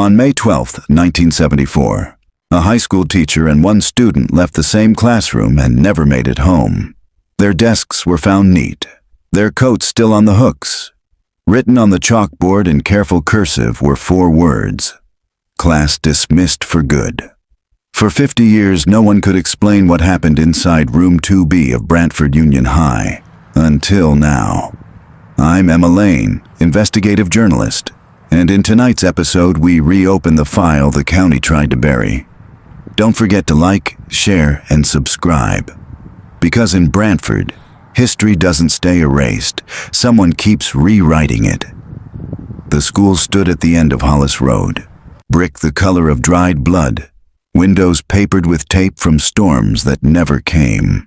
On May 12, 1974, a high school teacher and one student left the same classroom and never made it home. Their desks were found neat, their coats still on the hooks. Written on the chalkboard in careful cursive were 4 words: class dismissed for good. For 50 years, no one could explain what happened inside room 2B of Brantford Union High. Until now. I'm Emma Lane, investigative journalist, and in tonight's episode we reopen the file the county tried to bury. Don't forget to like, share, and subscribe. Because in Brantford, history doesn't stay erased. Someone keeps rewriting it. The school stood at the end of Hollis Road, brick the color of dried blood, windows papered with tape from storms that never came.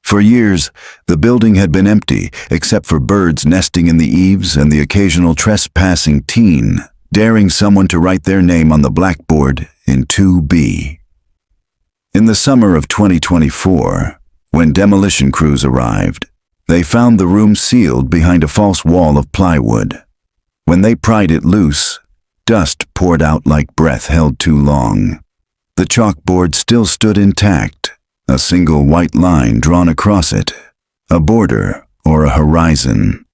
For years, the building had been empty, except for birds nesting in the eaves and the occasional trespassing teen, daring someone to write their name on the blackboard in 2B. In the summer of 2024, when demolition crews arrived, they found the room sealed behind a false wall of plywood. When they pried it loose, dust poured out like breath held too long. The chalkboard still stood intact, a single white line drawn across it, a border or a horizon.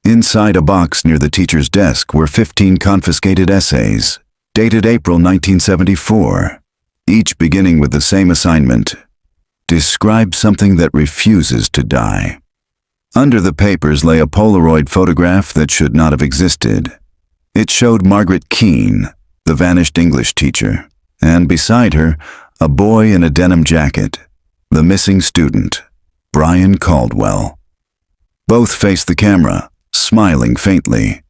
Inside a box near the teacher's desk were 15 confiscated essays, dated April 1974, each beginning with the same assignment: describe something that refuses to die. Under the papers lay a Polaroid photograph that should not have existed. It showed Margaret Keene, the vanished English teacher, and beside her, a boy in a denim jacket, the missing student, Brian Caldwell. Both faced the camera, smiling faintly,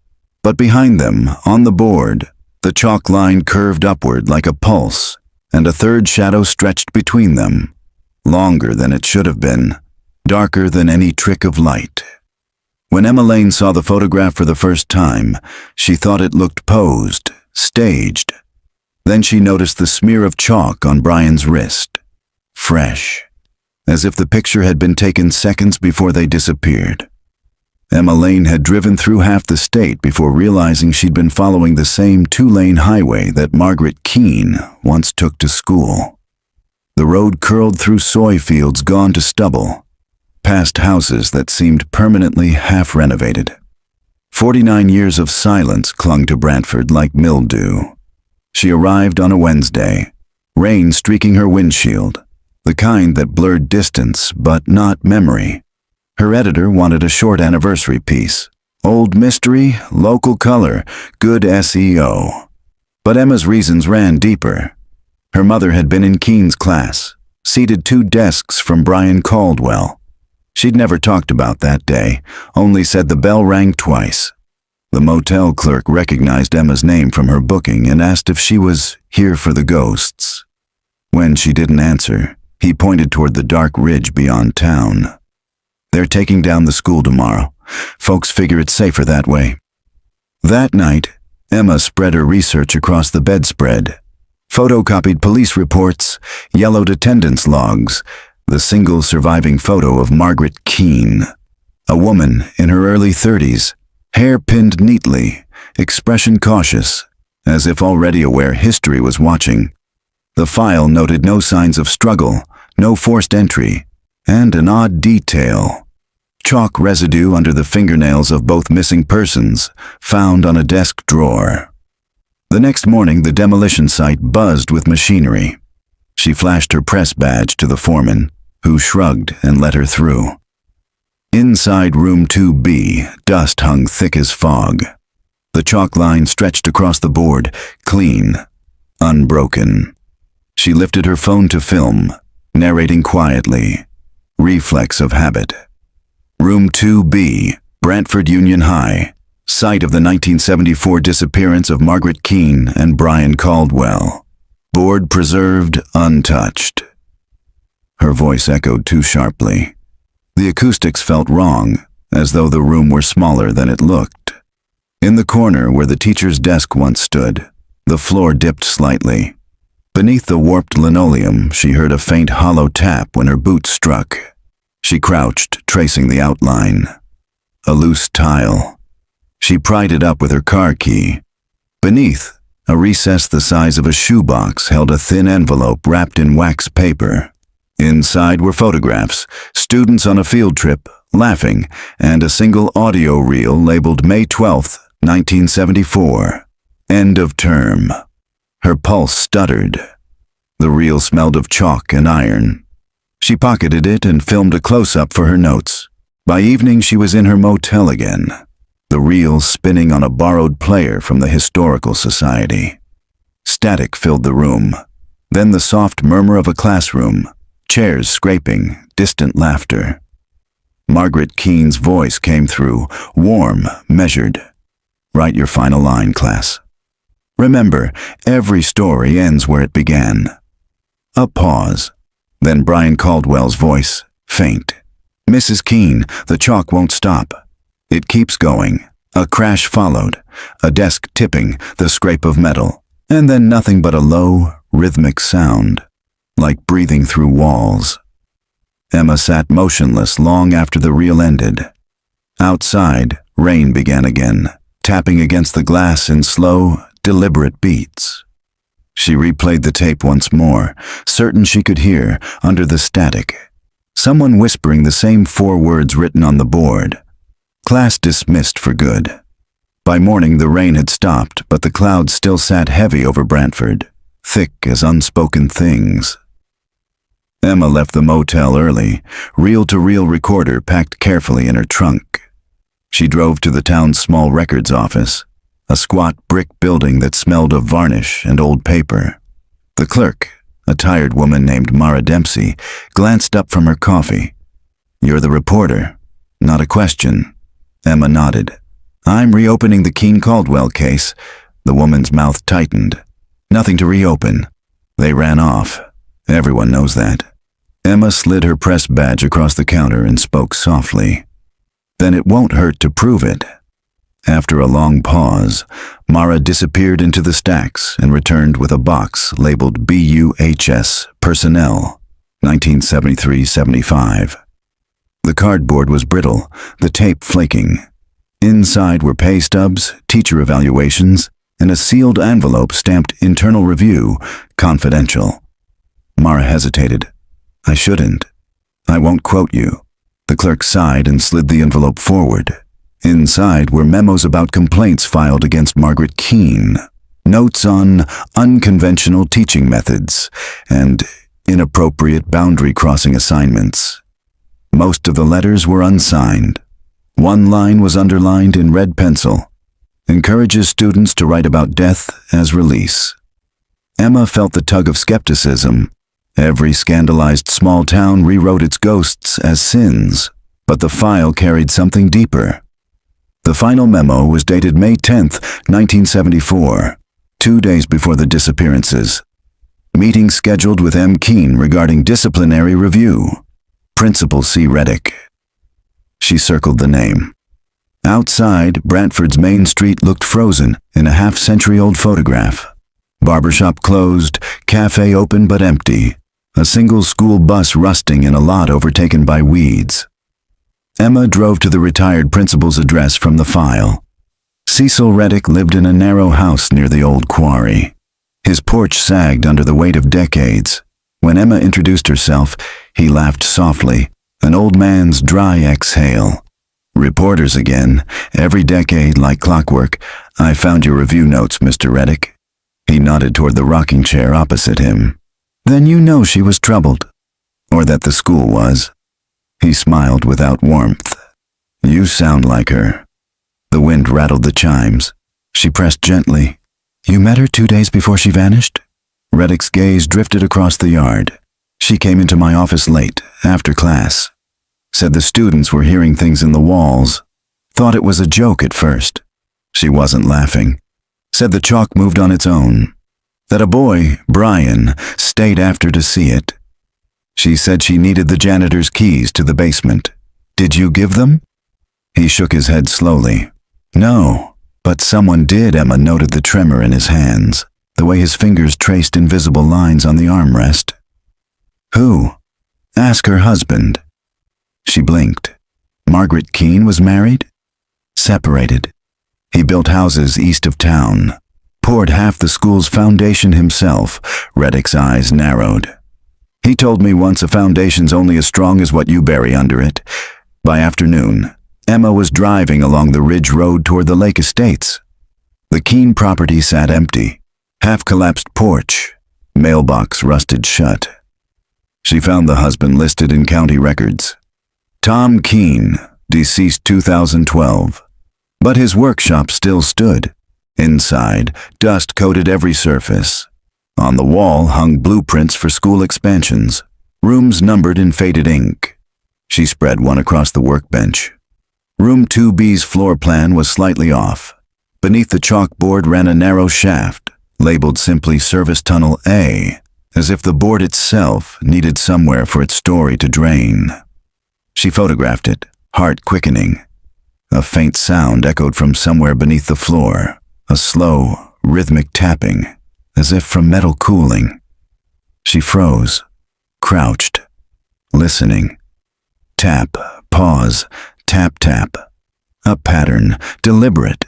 but behind them, on the board, the chalk line curved upward like a pulse, and a third shadow stretched between them, longer than it should have been, darker than any trick of light. When Emma Lane saw the photograph for the first time, she thought it looked posed, staged. Then she noticed the smear of chalk on Brian's wrist, fresh, as if the picture had been taken seconds before they disappeared. Emma Lane had driven through half the state before realizing she'd been following the same 2-lane highway that Margaret Keene once took to school. The road curled through soy fields gone to stubble, past houses that seemed permanently half-renovated. 49 years of silence clung to Brantford like mildew. She arrived on a Wednesday, rain streaking her windshield, the kind that blurred distance but not memory. Her editor wanted a short anniversary piece. Old mystery, local color, good SEO. But Emma's reasons ran deeper. Her mother had been in Keene's class, seated 2 desks from Brian Caldwell. She'd never talked about that day, only said the bell rang twice. The motel clerk recognized Emma's name from her booking and asked if she was here for the ghosts. When she didn't answer, he pointed toward the dark ridge beyond town. They're taking down the school tomorrow. Folks figure it's safer that way. That night, Emma spread her research across the bedspread, photocopied police reports, yellowed attendance logs, the single surviving photo of Margaret Keene, a woman in her early 30s, hair pinned neatly, expression cautious, as if already aware history was watching. The file noted no signs of struggle, no forced entry, and an odd detail: chalk residue under the fingernails of both missing persons, found on a desk drawer. The next morning, the demolition site buzzed with machinery. She flashed her press badge to the foreman, who shrugged and let her through. Inside room 2B, dust hung thick as fog. The chalk line stretched across the board, clean, unbroken. She lifted her phone to film, narrating quietly, reflex of habit. Room 2B, Brantford Union High, site of the 1974 disappearance of Margaret Keene and Brian Caldwell. Board preserved, untouched. Her voice echoed too sharply. The acoustics felt wrong, as though the room were smaller than it looked. In the corner where the teacher's desk once stood, the floor dipped slightly. Beneath the warped linoleum, she heard a faint hollow tap when her boot struck. She crouched, tracing the outline. A loose tile. She pried it up with her car key. Beneath, A recess the size of a shoebox held a thin envelope wrapped in wax paper. Inside were photographs, students on a field trip, laughing, and a single audio reel labeled May 12th, 1974. End of term. Her pulse stuttered. The reel smelled of chalk and iron. She pocketed it and filmed a close-up for her notes. By evening she was in her motel again, the reel spinning on a borrowed player from the Historical Society. Static filled the room. Then the soft murmur of a classroom, chairs scraping, distant laughter. Margaret Keene's voice came through, warm, measured. Write your final line, class. Remember, every story ends where it began. A pause. Then Brian Caldwell's voice, faint. Mrs. Keene, the chalk won't stop. It keeps going. A crash followed, a desk tipping, the scrape of metal, and then nothing but a low, rhythmic sound, like breathing through walls. Emma sat motionless long after the reel ended. Outside, rain began again, tapping against the glass in slow, deliberate beats. She replayed the tape once more, certain she could hear, under the static, someone whispering the same 4 words written on the board. Class dismissed for good. By morning the rain had stopped, but the clouds still sat heavy over Brantford, thick as unspoken things. Emma left the motel early, reel-to-reel recorder packed carefully in her trunk. She drove to the town's small records office, a squat brick building that smelled of varnish and old paper. The clerk, a tired woman named Mara Dempsey, glanced up from her coffee. "You're the reporter." "Not a question." Emma nodded. "I'm reopening the Keene-Caldwell case." The woman's mouth tightened. "Nothing to reopen. They ran off. Everyone knows that." Emma slid her press badge across the counter and spoke softly. "Then it won't hurt to prove it." After a long pause, Mara disappeared into the stacks and returned with a box labeled BUHS Personnel, 1973-75. The cardboard was brittle, the tape flaking. Inside were pay stubs, teacher evaluations, and a sealed envelope stamped Internal Review, Confidential. Mara hesitated. "I shouldn't. I won't quote you." The clerk sighed and slid the envelope forward. Inside were memos about complaints filed against Margaret Keene, notes on unconventional teaching methods, and inappropriate boundary-crossing assignments. Most of the letters were unsigned. One line was underlined in red pencil. "Encourages students to write about death as release." Emma felt the tug of skepticism. Every scandalized small town rewrote its ghosts as sins, but the file carried something deeper. The final memo was dated May 10th, 1974, 2 days before the disappearances. Meeting scheduled with M. Keene regarding disciplinary review. Principal C. Reddick. She circled the name. Outside, Brantford's main street looked frozen in a half-century-old photograph. Barbershop closed, cafe open but empty. A single school bus rusting in a lot overtaken by weeds. Emma drove to the retired principal's address from the file. Cecil Reddick lived in a narrow house near the old quarry. His porch sagged under the weight of decades. When Emma introduced herself, he laughed softly, an old man's dry exhale. "Reporters again, every decade like clockwork. I found your review notes, Mr. Reddick." He nodded toward the rocking chair opposite him. "Then you know she was troubled." "Or that the school was." He smiled without warmth. "You sound like her." The wind rattled the chimes. She pressed gently. "You met her 2 days before she vanished?" Reddick's gaze drifted across the yard. "She came into my office late, after class. Said the students were hearing things in the walls. Thought it was a joke at first." She wasn't laughing. "Said the chalk moved on its own. That a boy, Brian, stayed after to see it. She said she needed the janitor's keys to the basement. Did you give them?" He shook his head slowly. "No, but someone did." Emma noted the tremor in his hands, the way his fingers traced invisible lines on the armrest. "Who?" "Ask her husband." She blinked. "Margaret Keene was married?" "Separated. He built houses east of town. poured half the school's foundation himself. Reddick's eyes narrowed. He told me once a foundation's only as strong as what you bury under it. By afternoon, Emma was driving along the ridge road toward the Lake Estates. The Keene property sat empty, half-collapsed porch, mailbox rusted shut. She found the husband listed in county records. Tom Keene, deceased 2012. But his workshop still stood. Inside, dust coated every surface. On the wall hung blueprints for school expansions, rooms numbered in faded ink. She spread one across the workbench. Room 2B's floor plan was slightly off. Beneath the chalkboard ran a narrow shaft, labeled simply Service Tunnel A, as if the board itself needed somewhere for its story to drain. She photographed it, heart quickening. A faint sound echoed from somewhere beneath the floor, a slow, rhythmic tapping, as if from metal cooling. She froze, crouched, listening. Tap, pause, tap, tap. A pattern, deliberate.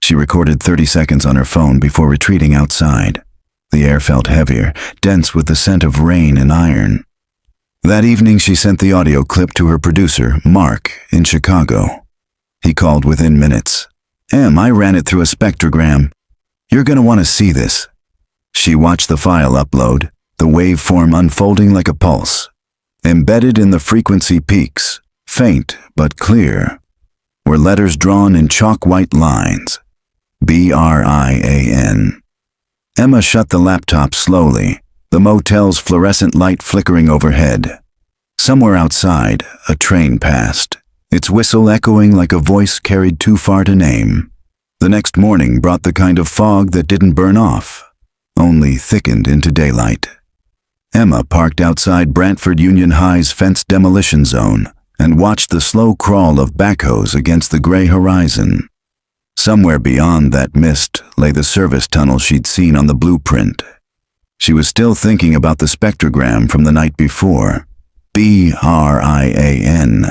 She recorded 30 seconds on her phone before retreating outside. The air felt heavier, dense with the scent of rain and iron. That evening she sent the audio clip to her producer, Mark, in Chicago. He called within minutes. I ran it through a spectrogram. You're going to want to see this. She watched the file upload, the waveform unfolding like a pulse. Embedded in the frequency peaks, faint but clear, were letters drawn in chalk-white lines. B-R-I-A-N. Emma shut the laptop slowly, the motel's fluorescent light flickering overhead. Somewhere outside, a train passed, its whistle echoing like a voice carried too far to name. The next morning brought the kind of fog that didn't burn off, only thickened into daylight. Emma parked outside Brantford Union High's fenced demolition zone and watched the slow crawl of backhoes against the gray horizon. Somewhere beyond that mist lay the service tunnel she'd seen on the blueprint. She was still thinking about the spectrogram from the night before. B-R-I-A-N.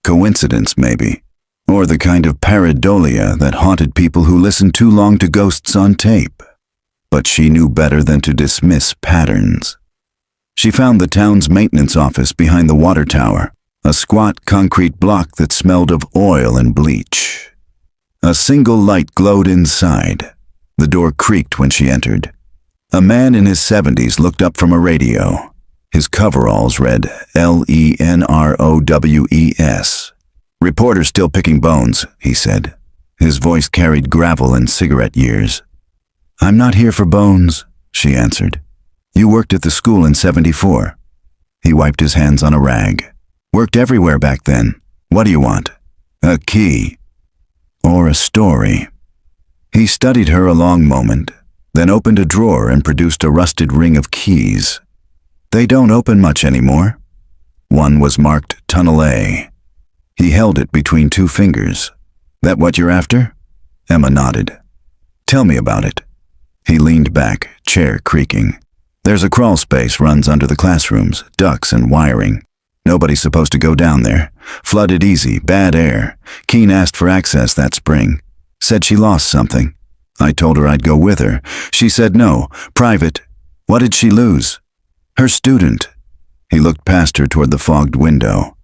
Coincidence, maybe. Or the kind of pareidolia that haunted people who listened too long to ghosts on tape. But she knew better than to dismiss patterns. She found the town's maintenance office behind the water tower, a squat concrete block that smelled of oil and bleach. A single light glowed inside. The door creaked when she entered. A man in his 70s looked up from a radio. His coveralls read LENROWES. "Reporter still picking bones," he said. His voice carried gravel and cigarette years. "I'm not here for bones," she answered. "You worked at the school in '74. He wiped his hands on a rag. "Worked everywhere back then. What do you want? A key? Or a story?" He studied her a long moment, then opened a drawer and produced a rusted ring of keys. They don't open much anymore. One was marked Tunnel A. He held it between two fingers. "That what you're after?" Emma nodded. "Tell me about it." He leaned back, chair creaking. "There's a crawl space runs under the classrooms, ducts and wiring. Nobody's supposed to go down there. Flooded easy, bad air. Keene asked for access that spring. Said she lost something. I told her I'd go with her. She said no, private. What did she lose? Her student." He looked past her toward the fogged window.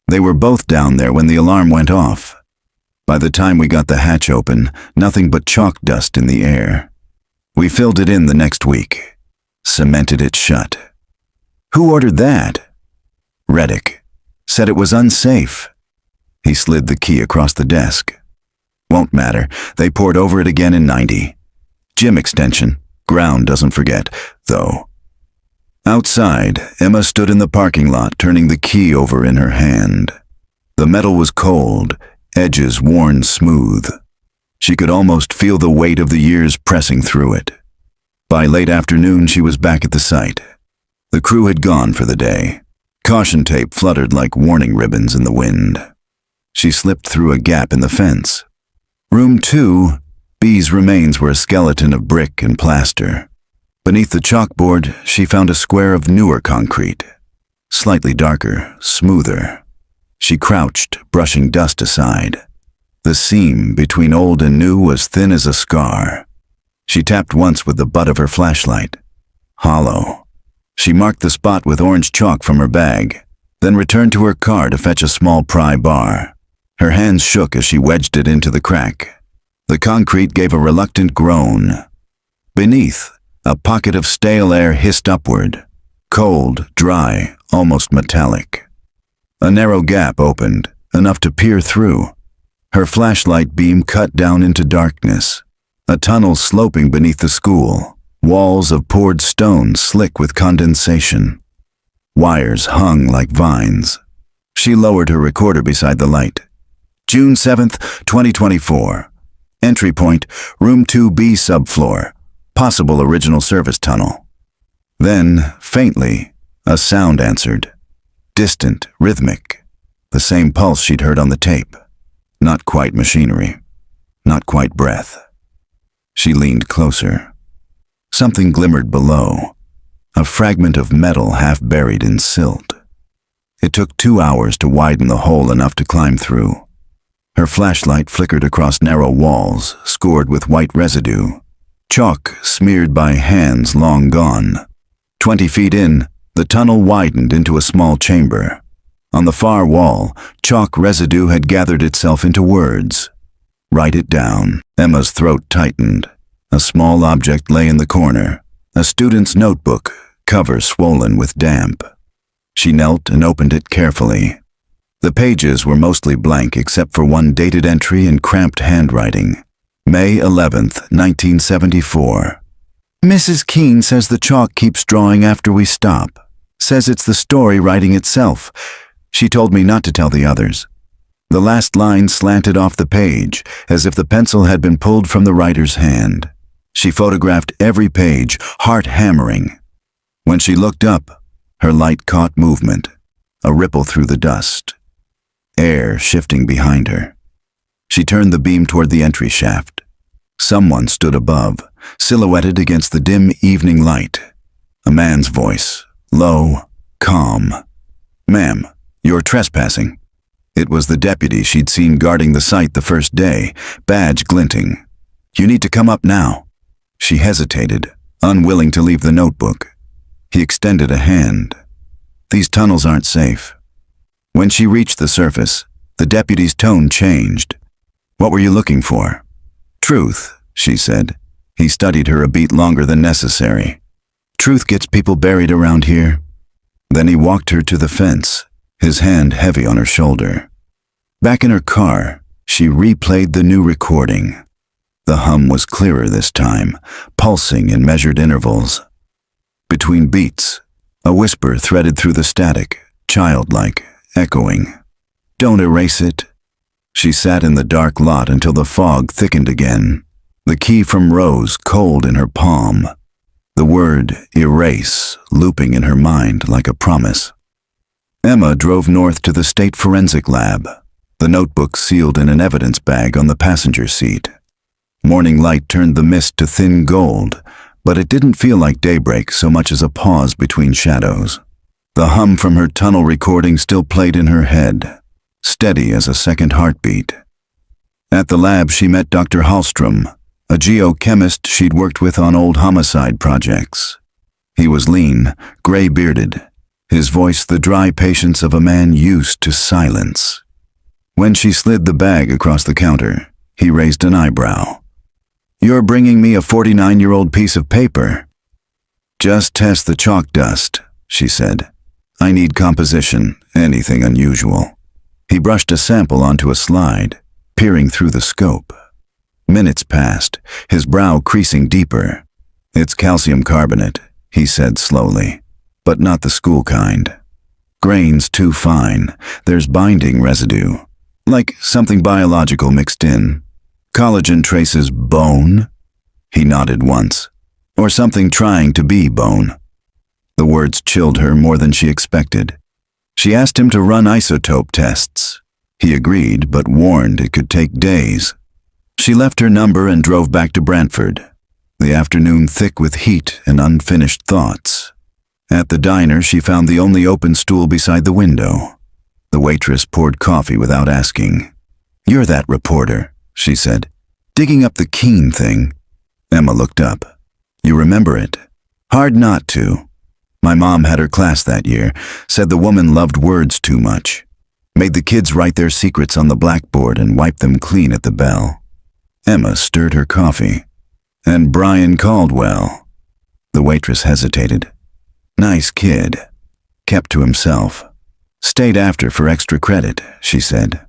"They were both down there when the alarm went off. By the time we got the hatch open, nothing but chalk dust in the air. We filled it in the next week. Cemented it shut." "Who ordered that?" "Reddick. Said it was unsafe." He slid the key across the desk. "Won't matter. They poured over it again in '90. Gym extension. Ground doesn't forget, though." Outside, Emma stood in the parking lot, turning the key over in her hand. The metal was cold, edges worn smooth. She could almost feel the weight of the years pressing through it. By late afternoon, she was back at the site. The crew had gone for the day. Caution tape fluttered like warning ribbons in the wind. She slipped through a gap in the fence. Room 2B's remains were a skeleton of brick and plaster. Beneath the chalkboard, she found a square of newer concrete. Slightly darker, smoother. She crouched, brushing dust aside. The seam between old and new was thin as a scar. She tapped once with the butt of her flashlight. Hollow. She marked the spot with orange chalk from her bag, then returned to her car to fetch a small pry bar. Her hands shook as she wedged it into the crack. The concrete gave a reluctant groan. Beneath, a pocket of stale air hissed upward, cold, dry, almost metallic. A narrow gap opened, enough to peer through. Her flashlight beam cut down into darkness. A tunnel sloping beneath the school, walls of poured stone slick with condensation. Wires hung like vines. She lowered her recorder beside the light. June 7th, 2024. Entry point, room 2B subfloor. Possible original service tunnel. Then, faintly, a sound answered. Distant, rhythmic. The same pulse she'd heard on the tape. Not quite machinery. Not quite breath. She leaned closer. Something glimmered below. A fragment of metal half buried in silt. It took 2 hours to widen the hole enough to climb through. Her flashlight flickered across narrow walls, scored with white residue. Chalk smeared by hands long gone. 20 feet in, the tunnel widened into a small chamber. On the far wall, chalk residue had gathered itself into words. Write it down. Emma's throat tightened. A small object lay in the corner. A student's notebook, cover swollen with damp. She knelt and opened it carefully. The pages were mostly blank except for one dated entry in cramped handwriting. May 11th, 1974. Mrs. Keene says the chalk keeps drawing after we stop. Says it's the story writing itself. She told me not to tell the others. The last line slanted off the page, as if the pencil had been pulled from the writer's hand. She photographed every page, heart hammering. When she looked up, her light caught movement, a ripple through the dust. Air shifting behind her. She turned the beam toward the entry shaft. Someone stood above, silhouetted against the dim evening light. A man's voice, low, calm. Ma'am, you're trespassing. It was the deputy she'd seen guarding the site the first day, badge glinting. You need to come up now. She hesitated, unwilling to leave the notebook. He extended a hand. These tunnels aren't safe. When she reached the surface, the deputy's tone changed. What were you looking for? Truth, she said. He studied her a beat longer than necessary. Truth gets people buried around here. Then he walked her to the fence, his hand heavy on her shoulder. Back in her car, she replayed the new recording. The hum was clearer this time, pulsing in measured intervals. Between beats, a whisper threaded through the static, childlike, echoing. Don't erase it. She sat in the dark lot until the fog thickened again, the key from Rose cold in her palm. The word erase looping in her mind like a promise. Emma drove north to the state forensic lab, the notebook sealed in an evidence bag on the passenger seat. Morning light turned the mist to thin gold, but it didn't feel like daybreak so much as a pause between shadows. The hum from her tunnel recording still played in her head, steady as a second heartbeat. At the lab she met Dr. Hallstrom, a geochemist she'd worked with on old homicide projects. He was lean, gray-bearded, his voice the dry patience of a man used to silence. When she slid the bag across the counter, he raised an eyebrow. You're bringing me a 49-year-old piece of paper. Just test the chalk dust, she said. I need composition, anything unusual. He brushed a sample onto a slide, peering through the scope. Minutes passed, his brow creasing deeper. It's calcium carbonate, he said slowly, but not the school kind. Grains too fine, there's binding residue, like something biological mixed in. Collagen traces bone? He nodded once. Or something trying to be bone. The words chilled her more than she expected. She asked him to run isotope tests. He agreed, but warned it could take days. She left her number and drove back to Brantford, the afternoon thick with heat and unfinished thoughts. At the diner, she found the only open stool beside the window. The waitress poured coffee without asking. You're that reporter, she said, digging up the Keene thing. Emma looked up. You remember it? Hard not to. My mom had her class that year, said the woman loved words too much. Made the kids write their secrets on the blackboard and wipe them clean at the bell. Emma stirred her coffee. And Brian Caldwell. The waitress hesitated. Nice kid. Kept to himself. Stayed after for extra credit, she said.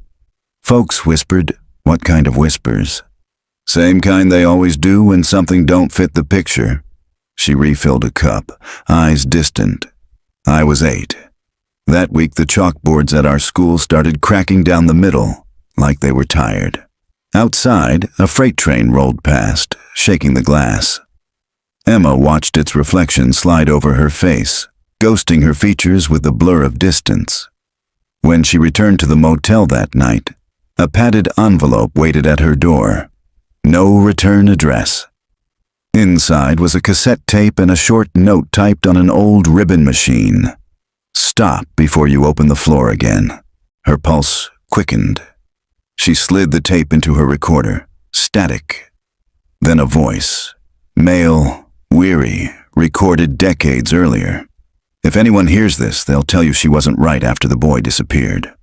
Folks whispered. What kind of whispers? Same kind they always do when something don't fit the picture. She refilled a cup, eyes distant. I was 8. That week the chalkboards at our school started cracking down the middle, like they were tired. Outside, a freight train rolled past, shaking the glass. Emma watched its reflection slide over her face, ghosting her features with the blur of distance. When she returned to the motel that night, a padded envelope waited at her door. No return address. Inside was a cassette tape and a short note typed on an old ribbon machine. Stop before you open the floor again. Her pulse quickened. She slid the tape into her recorder. Static. Then a voice. Male, weary, recorded decades earlier. If anyone hears this, they'll tell you she wasn't right after the boy disappeared.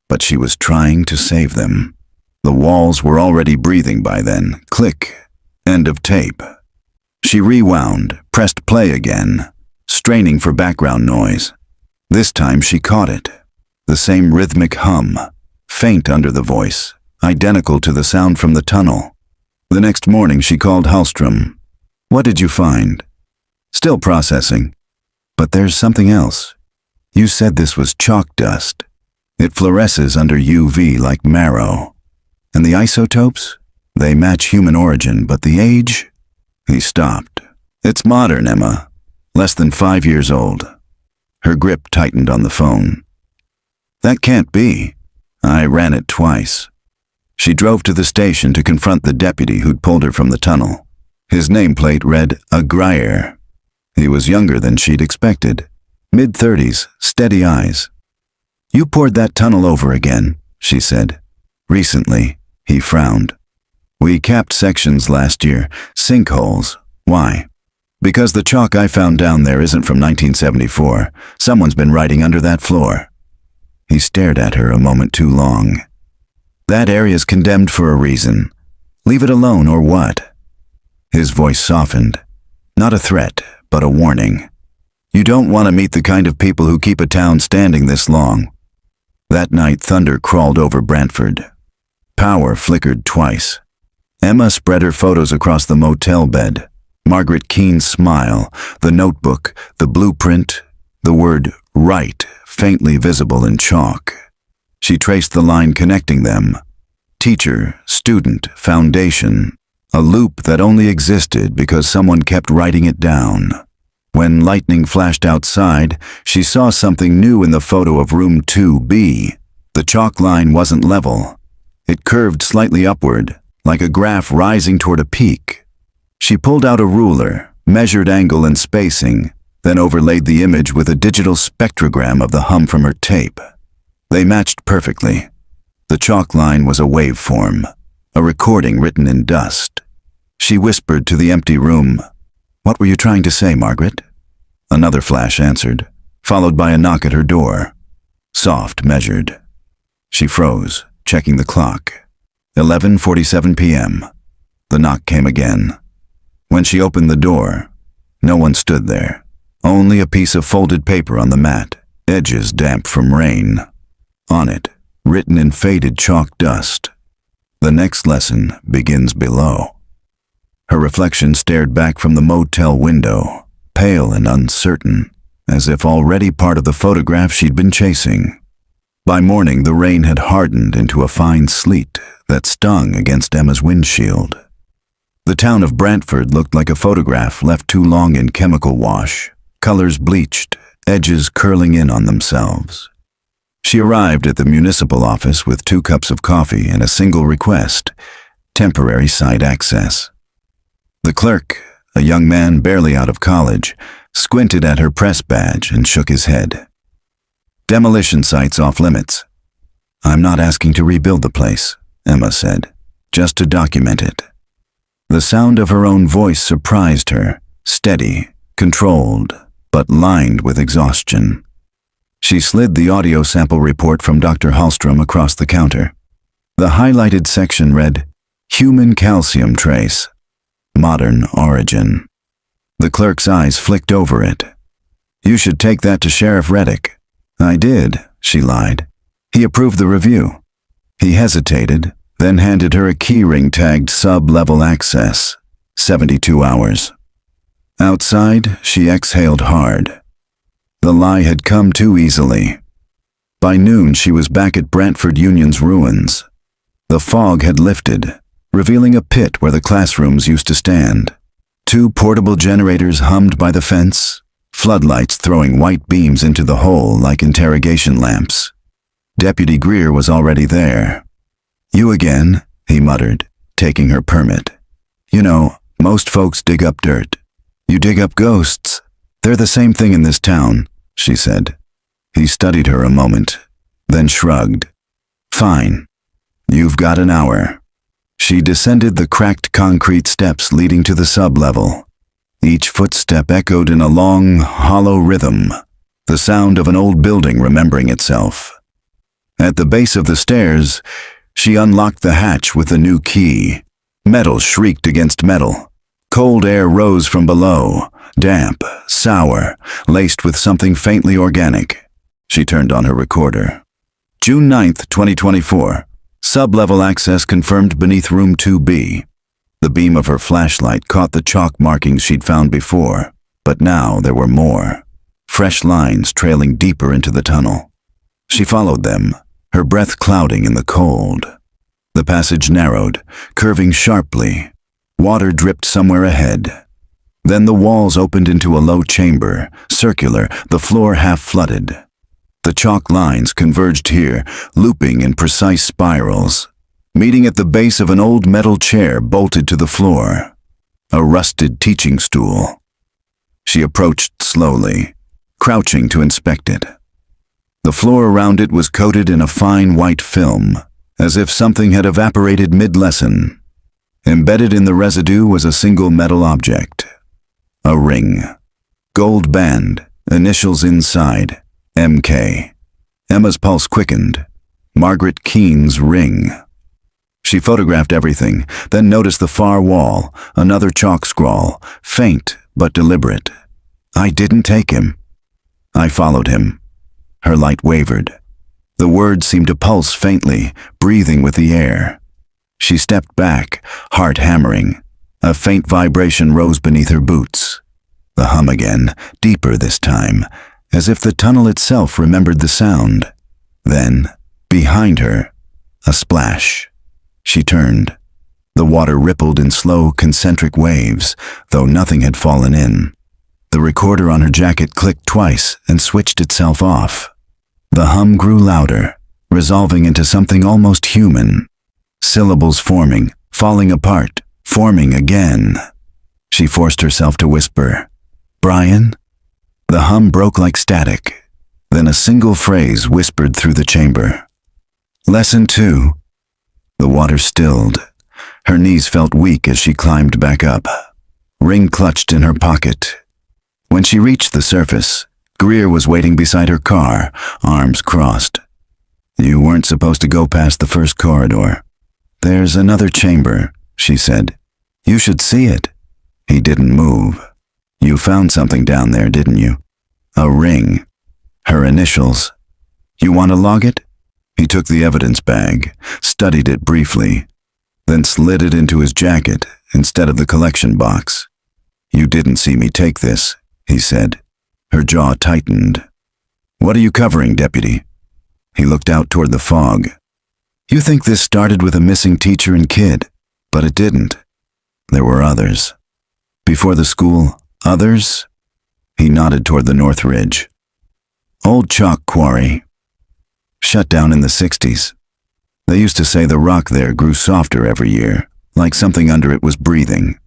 But she was trying to save them. The walls were already breathing by then. Click. End of tape. She rewound, pressed play again, straining for background noise. This time she caught it. The same rhythmic hum, faint under the voice, identical to the sound from the tunnel. The next morning she called Hallstrom. What did you find? Still processing. But there's something else. You said this was chalk dust. It fluoresces under UV like marrow. And the isotopes? They match human origin, but the age? He stopped. It's modern, Emma. Less than 5 years old. Her grip tightened on the phone. That can't be. I ran it twice. She drove to the station to confront the deputy who'd pulled her from the tunnel. His nameplate read Agrier. He was younger than she'd expected. Mid-30s, steady eyes. You poured that tunnel over again, she said. Recently, he frowned. We capped sections last year, sinkholes. Why? Because the chalk I found down there isn't from 1974. Someone's been writing under that floor. He stared at her a moment too long. That area's condemned for a reason. Leave it alone or what? His voice softened. Not a threat, but a warning. You don't want to meet the kind of people who keep a town standing this long. That night thunder crawled over Brantford. Power flickered twice. Emma spread her photos across the motel bed. Margaret Keene's smile, the notebook, the blueprint, the word right faintly visible in chalk. She traced the line connecting them. Teacher, student, foundation. A loop that only existed because someone kept writing it down. When lightning flashed outside, she saw something new in the photo of room 2B. The chalk line wasn't level. It curved slightly upward, like a graph rising toward a peak. She pulled out a ruler, measured angle and spacing, then overlaid the image with a digital spectrogram of the hum from her tape. They matched perfectly. The chalk line was a waveform, a recording written in dust. She whispered to the empty room, "What were you trying to say, Margaret?" Another flash answered, followed by a knock at her door. Soft, measured. She froze, checking the clock. 11:47 p.m. The knock came again. When she opened the door, no one stood there. Only a piece of folded paper on the mat, edges damp from rain. On it, written in faded chalk dust, "The next lesson begins below." Her reflection stared back from the motel window, pale and uncertain, as if already part of the photograph she'd been chasing. By morning, the rain had hardened into a fine sleet that stung against Emma's windshield. The town of Brantford looked like a photograph left too long in chemical wash, colors bleached, edges curling in on themselves. She arrived at the municipal office with 2 cups of coffee and a single request: temporary site access. The clerk, a young man barely out of college, squinted at her press badge and shook his head. "Demolition site's off limits." "I'm not asking to rebuild the place," Emma said, "just to document it." The sound of her own voice surprised her, steady, controlled, but lined with exhaustion. She slid the audio sample report from Dr. Hallstrom across the counter. The highlighted section read, "Human calcium trace. Modern origin." The clerk's eyes flicked over it. "You should take that to Sheriff Reddick." "I did," she lied. "He approved the review." He hesitated, then handed her a keyring tagged sub-level access, 72 hours. Outside, she exhaled hard. The lie had come too easily. By noon, she was back at Brantford Union's ruins. The fog had lifted, revealing a pit where the classrooms used to stand. 2 portable generators hummed by the fence, floodlights throwing white beams into the hole like interrogation lamps. Deputy Greer was already there. "You again," he muttered, taking her permit. "You know, most folks dig up dirt. You dig up ghosts. They're the same thing in this town," she said. He studied her a moment, then shrugged. "Fine. You've got an hour." She descended the cracked concrete steps leading to the sub-level. Each footstep echoed in a long, hollow rhythm, the sound of an old building remembering itself. At the base of the stairs, she unlocked the hatch with a new key. Metal shrieked against metal. Cold air rose from below, damp, sour, laced with something faintly organic. She turned on her recorder. June 9th, 2024. Sub-level access confirmed beneath room 2B. The beam of her flashlight caught the chalk markings she'd found before, but now there were more. Fresh lines trailing deeper into the tunnel. She followed them, her breath clouding in the cold. The passage narrowed, curving sharply. Water dripped somewhere ahead. Then the walls opened into a low chamber, circular, the floor half flooded. The chalk lines converged here, looping in precise spirals, meeting at the base of an old metal chair bolted to the floor. A rusted teaching stool. She approached slowly, crouching to inspect it. The floor around it was coated in a fine white film, as if something had evaporated mid-lesson. Embedded in the residue was a single metal object. A ring. Gold band, initials inside, MK. Emma's pulse quickened. Margaret Keene's ring. She photographed everything, then noticed the far wall, another chalk scrawl, faint but deliberate. "I didn't take him." I followed him. Her light wavered. The words seemed to pulse faintly, breathing with the air. She stepped back, heart hammering. A faint vibration rose beneath her boots. The hum again, deeper this time, as if the tunnel itself remembered the sound. Then, behind her, a splash. She turned. The water rippled in slow, concentric waves, though nothing had fallen in. The recorder on her jacket clicked twice and switched itself off. The hum grew louder, resolving into something almost human. Syllables forming, falling apart, forming again. She forced herself to whisper, "Brian?" The hum broke like static. Then a single phrase whispered through the chamber. "Lesson 2. The water stilled. Her knees felt weak as she climbed back up. Ring clutched in her pocket. When she reached the surface, Greer was waiting beside her car, arms crossed. "You weren't supposed to go past the first corridor." "There's another chamber," she said. "You should see it." He didn't move. "You found something down there, didn't you?" "A ring. Her initials." "You want to log it?" He took the evidence bag, studied it briefly, then slid it into his jacket instead of the collection box. "You didn't see me take this," he said. Her jaw tightened. "What are you covering, Deputy?" He looked out toward the fog. "You think this started with a missing teacher and kid, but it didn't. There were others. Before the school, others?" He nodded toward the North Ridge. "Old chalk quarry. Shut down in the 60s. They used to say the rock there grew softer every year, like something under it was breathing."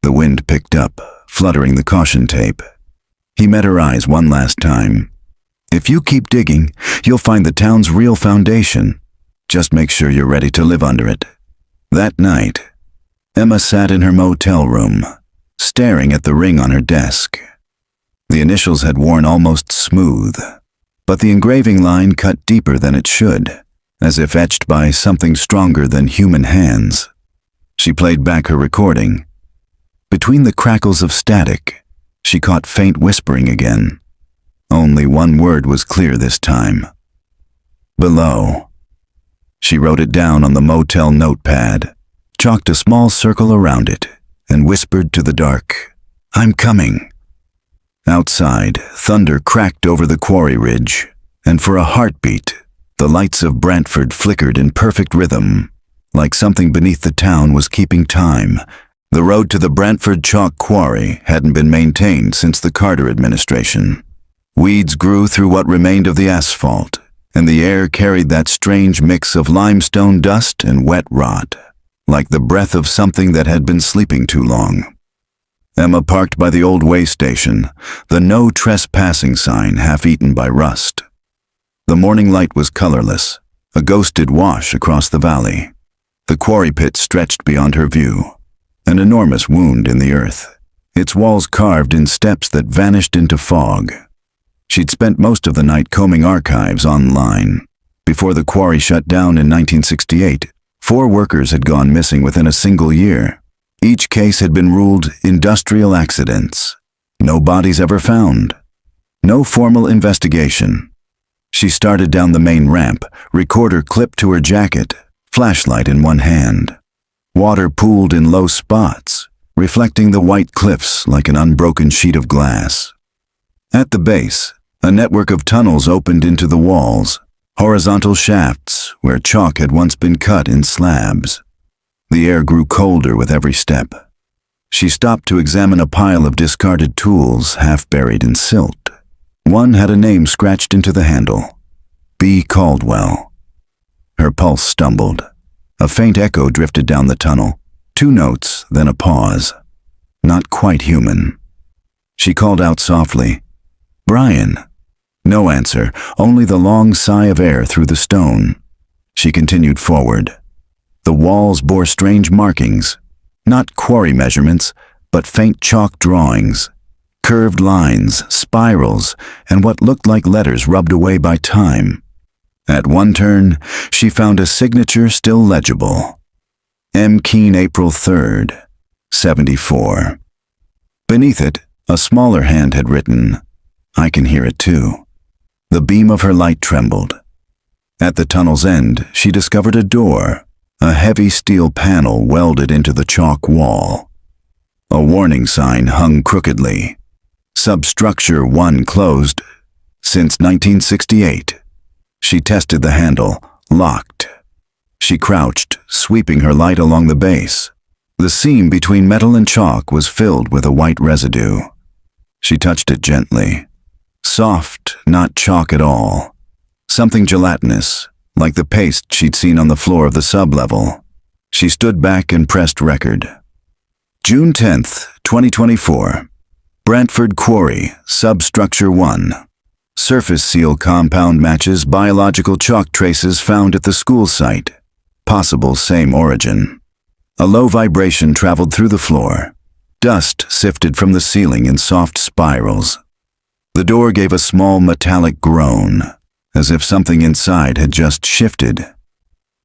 The wind picked up, fluttering the caution tape. He met her eyes one last time. "If you keep digging, you'll find the town's real foundation. Just make sure you're ready to live under it." That night, Emma sat in her motel room, staring at the ring on her desk. The initials had worn almost smooth, but the engraving line cut deeper than it should, as if etched by something stronger than human hands. She played back her recording. Between the crackles of static, she caught faint whispering again. Only one word was clear this time. Below. She wrote it down on the motel notepad, chalked a small circle around it, and whispered to the dark, "I'm coming." Outside, thunder cracked over the quarry ridge, and for a heartbeat, the lights of Brantford flickered in perfect rhythm, like something beneath the town was keeping time. The road to the Brantford chalk quarry hadn't been maintained since the Carter administration. Weeds grew through what remained of the asphalt, and the air carried that strange mix of limestone dust and wet rot, like the breath of something that had been sleeping too long. Emma parked by the old way station, the no trespassing sign half-eaten by rust. The morning light was colorless, a ghosted wash across the valley. The quarry pit stretched beyond her view, an enormous wound in the earth, its walls carved in steps that vanished into fog. She'd spent most of the night combing archives online. Before the quarry shut down in 1968, 4 workers had gone missing within a single year. Each case had been ruled industrial accidents. No bodies ever found. No formal investigation. She started down the main ramp, recorder clipped to her jacket, flashlight in one hand. Water pooled in low spots, reflecting the white cliffs like an unbroken sheet of glass. At the base, a network of tunnels opened into the walls, horizontal shafts where chalk had once been cut in slabs. The air grew colder with every step. She stopped to examine a pile of discarded tools half buried in silt. One had a name scratched into the handle, B. Caldwell. Her pulse stumbled. A faint echo drifted down the tunnel. 2 notes, then a pause. Not quite human. She called out softly, "Brian." No answer, only the long sigh of air through the stone. She continued forward. The walls bore strange markings, not quarry measurements, but faint chalk drawings, curved lines, spirals, and what looked like letters rubbed away by time. At one turn, she found a signature still legible. M. Keene, April 3rd, 74. Beneath it, a smaller hand had written, "I can hear it too." The beam of her light trembled. At the tunnel's end, she discovered a door, a heavy steel panel welded into the chalk wall. A warning sign hung crookedly. Substructure 1 closed since 1968. She tested the handle, locked. She crouched, sweeping her light along the base. The seam between metal and chalk was filled with a white residue. She touched it gently. Soft, not chalk at all. Something gelatinous, like the paste she'd seen on the floor of the sublevel. She stood back and pressed record. June 10th, 2024. Brantford Quarry, Substructure 1. Surface seal compound matches biological chalk traces found at the school site. Possible same origin. A low vibration traveled through the floor. Dust sifted from the ceiling in soft spirals. The door gave a small metallic groan, as if something inside had just shifted.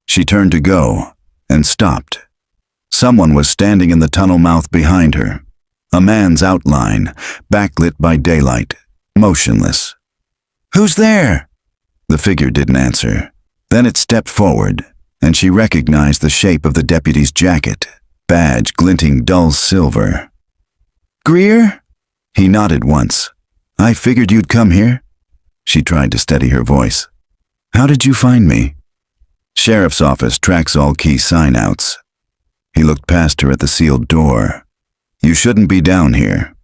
She turned to go, and stopped. Someone was standing in the tunnel mouth behind her. A man's outline, backlit by daylight, motionless. "Who's there?" The figure didn't answer. Then it stepped forward, and she recognized the shape of the deputy's jacket, badge glinting dull silver. "Greer?" He nodded once. "I figured you'd come here." She tried to steady her voice. "How did you find me?" "Sheriff's office tracks all key sign-outs." He looked past her at the sealed door. "You shouldn't be down here."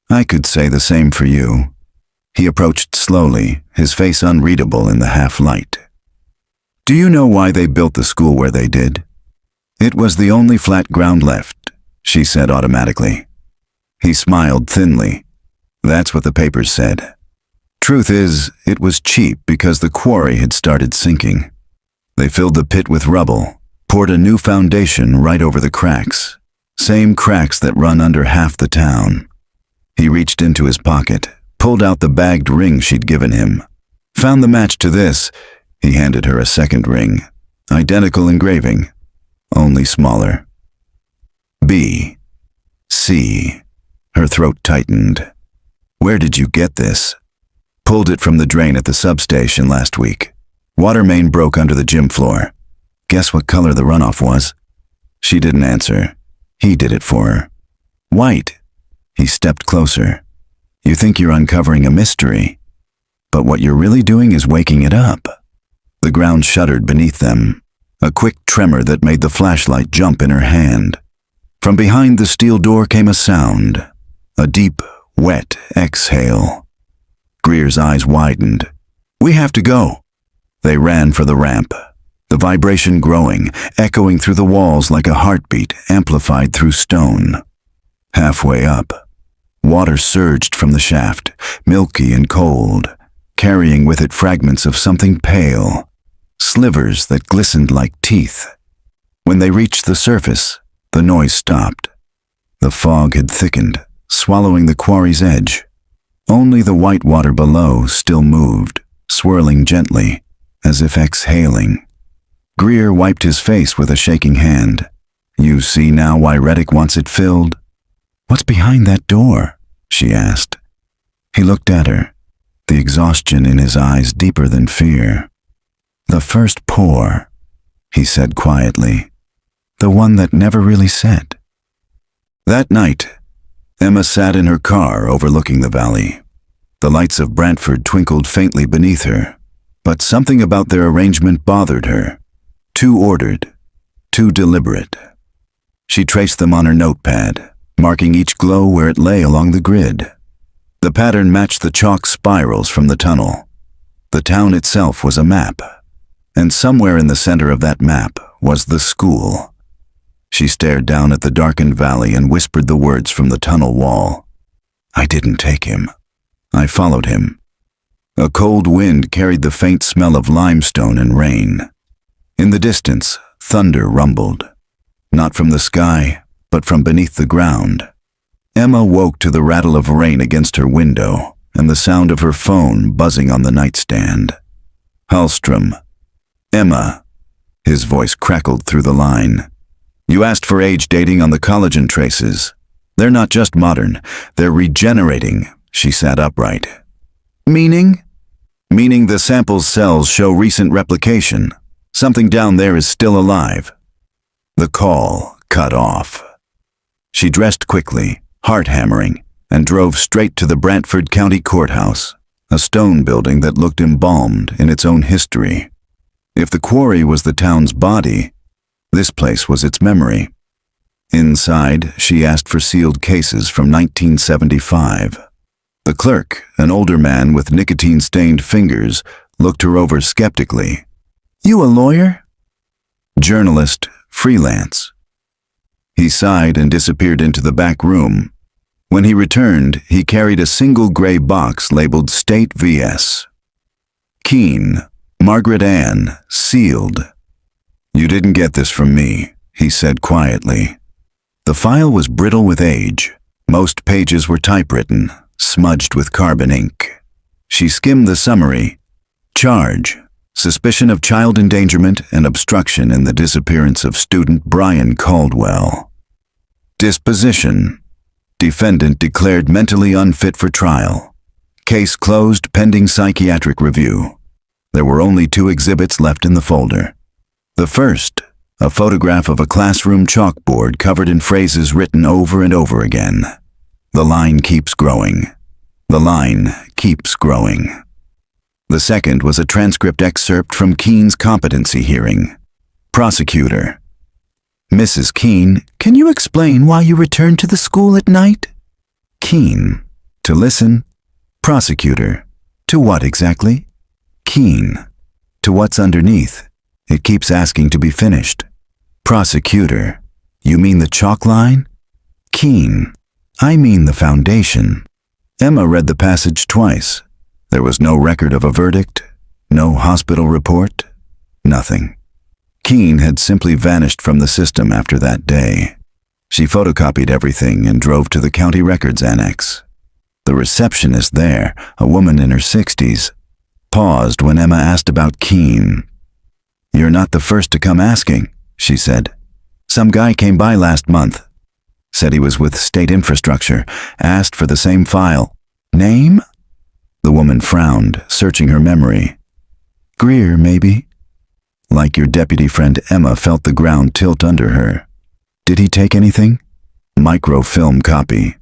"I could say the same for you." He approached slowly, his face unreadable in the half-light. "Do you know why they built the school where they did?" "It was the only flat ground left," she said automatically. He smiled thinly. "That's what the papers said. Truth is, it was cheap because the quarry had started sinking. They filled the pit with rubble, poured a new foundation right over the cracks, Same cracks that run under half the town. He reached into his pocket, pulled out the bagged ring she'd given him. Found the match to this. He handed her a second ring. Identical engraving, only smaller. B. C. Her throat tightened. Where did you get this? Pulled it from the drain at the substation last week. Water main broke under the gym floor. Guess what color the runoff was? She didn't answer. He did it for her. White. He stepped closer. You think you're uncovering a mystery, but what you're really doing is waking it up. The ground shuddered beneath them, a quick tremor that made the flashlight jump in her hand. From behind the steel door came a sound, a deep, wet exhale. Greer's eyes widened. We have to go. They ran for the ramp, the vibration growing, echoing through the walls like a heartbeat amplified through stone. Halfway up, water surged from the shaft, milky and cold, carrying with it fragments of something pale, slivers that glistened like teeth. When they reached the surface, the noise stopped. The fog had thickened, swallowing the quarry's edge. Only the white water below still moved, swirling gently, as if exhaling. Greer wiped his face with a shaking hand. You see now why Reddick wants it filled? What's behind that door? She asked. He looked at her, the exhaustion in his eyes deeper than fear. The first pour, he said quietly. The one that never really set. That night, Emma sat in her car overlooking the valley. The lights of Brantford twinkled faintly beneath her, but something about their arrangement bothered her. Too ordered, too deliberate. She traced them on her notepad, marking each glow where it lay along the grid. The pattern matched the chalk spirals from the tunnel. The town itself was a map, and somewhere in the center of that map was the school. She stared down at the darkened valley and whispered the words from the tunnel wall. I didn't take him. I followed him. A cold wind carried the faint smell of limestone and rain. In the distance, thunder rumbled, not from the sky, but from beneath the ground. Emma woke to the rattle of rain against her window and the sound of her phone buzzing on the nightstand. Hallstrom. Emma. His voice crackled through the line. You asked for age dating on the collagen traces. They're not just modern, they're regenerating. She sat upright. Meaning? Meaning the sample's cells show recent replication. Something down there is still alive. The call cut off. She dressed quickly, heart hammering, and drove straight to the Brantford County Courthouse, a stone building that looked embalmed in its own history. If the quarry was the town's body, this place was its memory. Inside, she asked for sealed cases from 1975. The clerk, an older man with nicotine-stained fingers, looked her over skeptically. You a lawyer? Journalist, freelance. He sighed and disappeared into the back room. When he returned, he carried a single gray box labeled State vs. Keene, Margaret Ann, sealed. You didn't get this from me, he said quietly. The file was brittle with age. Most pages were typewritten, smudged with carbon ink. She skimmed the summary. Charge: suspicion of child endangerment and obstruction in the disappearance of student Brian Caldwell. Disposition: defendant declared mentally unfit for trial. Case closed pending psychiatric review. There were only 2 exhibits left in the folder. The first, a photograph of a classroom chalkboard covered in phrases written over and over again. The line keeps growing. The line keeps growing. The second was a transcript excerpt from Keene's competency hearing. Prosecutor: Mrs. Keene, can you explain why you returned to the school at night? Keene: to listen. Prosecutor: to what exactly? Keene: to what's underneath. It keeps asking to be finished. Prosecutor: you mean the chalk line? Keene: I mean the foundation. Emma read the passage twice. There was no record of a verdict, no hospital report, nothing. Keene had simply vanished from the system after that day. She photocopied everything and drove to the county records annex. The receptionist there, a woman in her 60s, paused when Emma asked about Keene. "You're not the first to come asking," she said. "Some guy came by last month. Said he was with state infrastructure, asked for the same file. Name?" The woman frowned, searching her memory. "Greer, maybe?" Like your deputy friend, Emma felt the ground tilt under her. "Did he take anything?" Microfilm copy.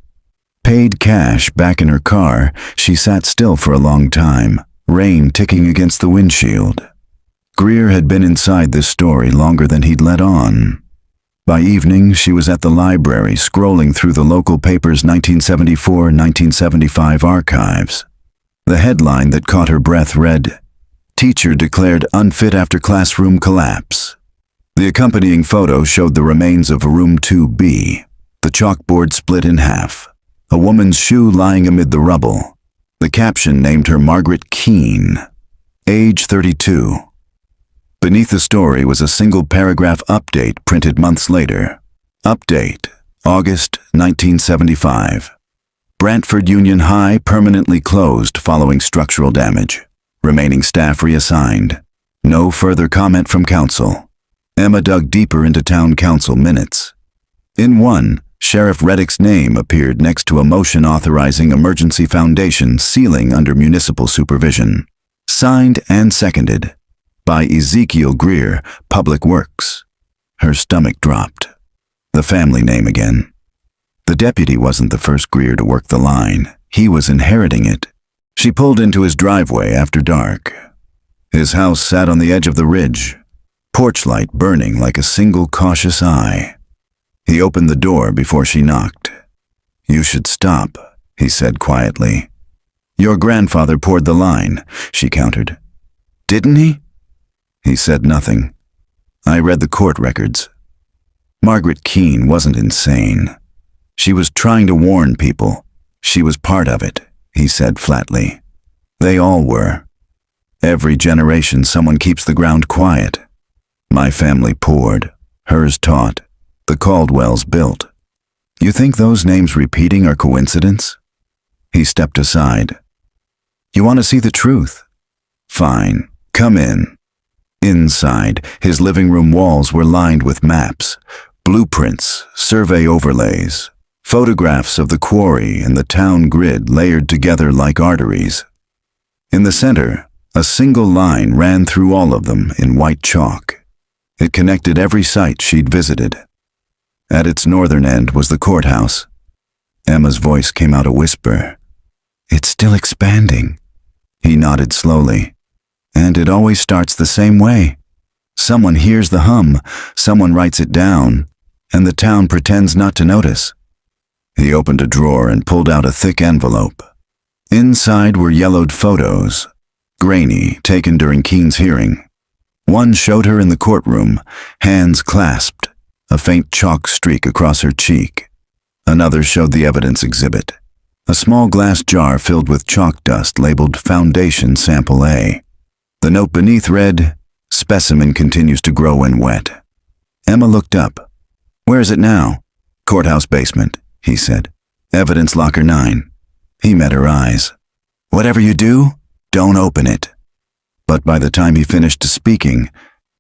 Paid cash back in her car, she sat still for a long time, rain ticking against the windshield. Greer had been inside this story longer than he'd let on. By evening, she was at the library scrolling through the local paper's 1974-1975 archives. The headline that caught her breath read, "Teacher declared unfit after classroom collapse." The accompanying photo showed the remains of room 2B, the chalkboard split in half, a woman's shoe lying amid the rubble. The caption named her Margaret Keene, age 32. Beneath the story was a single paragraph update printed months later. Update, August 1975. Brantford Union High permanently closed following structural damage. Remaining staff reassigned. No further comment from council. Emma dug deeper into town council minutes. In one, Sheriff Reddick's name appeared next to a motion authorizing emergency foundation sealing under municipal supervision. Signed and seconded by Ezekiel Greer, Public Works. Her stomach dropped. The family name again. The deputy wasn't the first Greer to work the line. He was inheriting it. She pulled into his driveway after dark. His house sat on the edge of the ridge, porch light burning like a single cautious eye. He opened the door before she knocked. "You should stop," he said quietly. "Your grandfather poured the line," she countered. "Didn't he?" He said nothing. "I read the court records." Margaret Keene wasn't insane. She was trying to warn people. She was part of it, he said flatly. They all were. Every generation someone keeps the ground quiet. My family poured, hers taught, the Caldwells built. You think those names repeating are coincidence? He stepped aside. You want to see the truth? Fine, come in. Inside, his living room walls were lined with maps, blueprints, survey overlays, photographs of the quarry and the town grid layered together like arteries. In the center, a single line ran through all of them in white chalk. It connected every site she'd visited. At its northern end was the courthouse. Emma's voice came out a whisper. It's still expanding. He nodded slowly. And it always starts the same way. Someone hears the hum, someone writes it down, and the town pretends not to notice. He opened a drawer and pulled out a thick envelope. Inside were yellowed photos, grainy, taken during Keene's hearing. One showed her in the courtroom, hands clasped, a faint chalk streak across her cheek. Another showed the evidence exhibit, a small glass jar filled with chalk dust labeled Foundation Sample A. The note beneath read, Specimen continues to grow when wet. Emma looked up. Where is it now? Courthouse basement, he said. Evidence locker 9. He met her eyes. Whatever you do, don't open it. But by the time he finished speaking,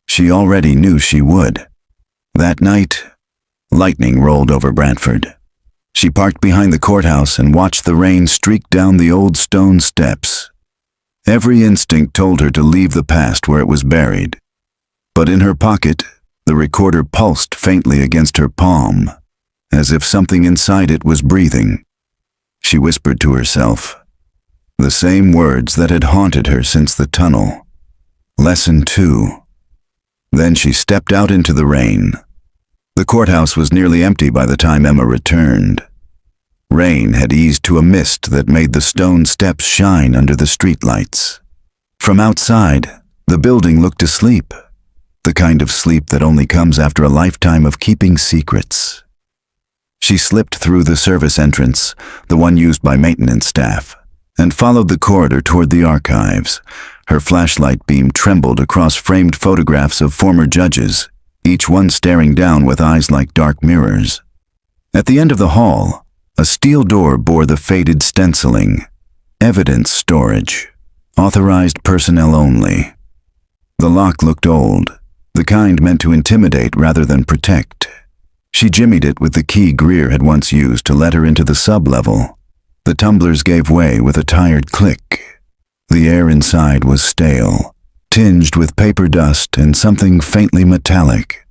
she already knew she would. That night, lightning rolled over Brantford. She parked behind the courthouse and watched the rain streak down the old stone steps. Every instinct told her to leave the past where it was buried. But in her pocket, the recorder pulsed faintly against her palm, as if something inside it was breathing. She whispered to herself, the same words that had haunted her since the tunnel. Lesson 2. Then she stepped out into the rain. The courthouse was nearly empty by the time Emma returned. Rain had eased to a mist that made the stone steps shine under the streetlights. From outside, the building looked asleep, the kind of sleep that only comes after a lifetime of keeping secrets. She slipped through the service entrance, the one used by maintenance staff, and followed the corridor toward the archives. Her flashlight beam trembled across framed photographs of former judges, each one staring down with eyes like dark mirrors. At the end of the hall, a steel door bore the faded stenciling, "Evidence storage. Authorized personnel only." The lock looked old, the kind meant to intimidate rather than protect. She jimmied it with the key Greer had once used to let her into the sub-level. The tumblers gave way with a tired click. The air inside was stale, tinged with paper dust and something faintly metallic.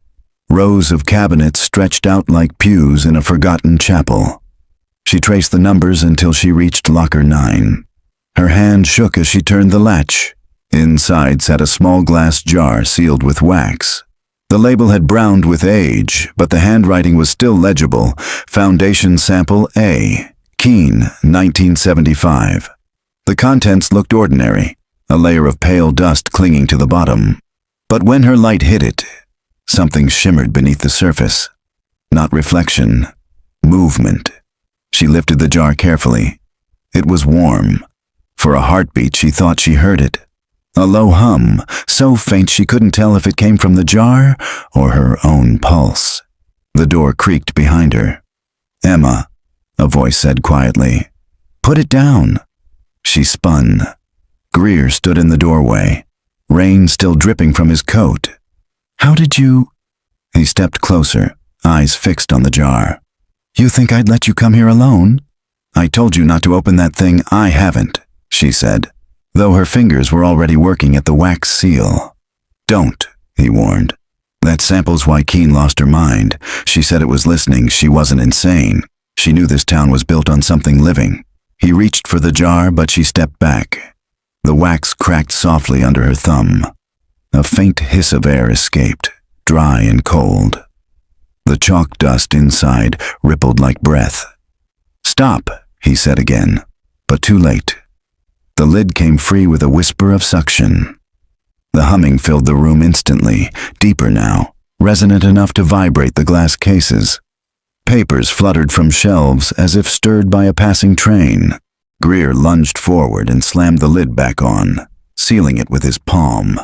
Rows of cabinets stretched out like pews in a forgotten chapel. She traced the numbers until she reached locker 9. Her hand shook as she turned the latch. Inside sat a small glass jar sealed with wax. The label had browned with age, but the handwriting was still legible. Foundation Sample A, Keene, 1975. The contents looked ordinary, a layer of pale dust clinging to the bottom. But when her light hit it, something shimmered beneath the surface. Not reflection, movement. She lifted the jar carefully. It was warm. For a heartbeat, she thought she heard it. A low hum, so faint she couldn't tell if it came from the jar or her own pulse. The door creaked behind her. "Emma," a voice said quietly. "Put it down." She spun. Greer stood in the doorway, rain still dripping from his coat. "How did you—" He stepped closer, eyes fixed on the jar. "You think I'd let you come here alone?" "I told you not to open that thing. I haven't," she said, though her fingers were already working at the wax seal. "Don't," he warned. "That sample's why Keene lost her mind. She said it was listening. She wasn't insane. She knew this town was built on something living." He reached for the jar, but she stepped back. The wax cracked softly under her thumb. A faint hiss of air escaped, dry and cold. The chalk dust inside rippled like breath. "Stop," he said again, but too late. The lid came free with a whisper of suction. The humming filled the room instantly, deeper now, resonant enough to vibrate the glass cases. Papers fluttered from shelves as if stirred by a passing train. Greer lunged forward and slammed the lid back on, sealing it with his palm.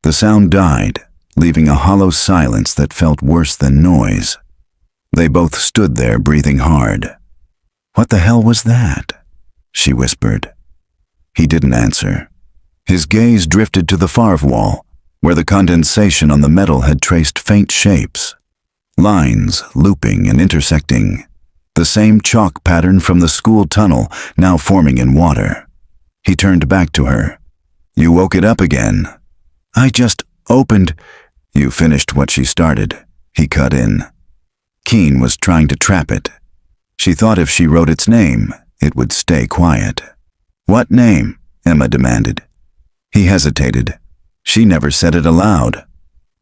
The sound died, leaving a hollow silence that felt worse than noise. They both stood there, breathing hard. "What the hell was that?" she whispered. He didn't answer. His gaze drifted to the far wall, where the condensation on the metal had traced faint shapes. Lines looping and intersecting. The same chalk pattern from the school tunnel, now forming in water. He turned back to her. "You woke it up again." "I just opened—" "You finished what she started," he cut in. Keene was trying to trap it. She thought if she wrote its name, it would stay quiet. "What name?" Emma demanded. He hesitated. She never said it aloud.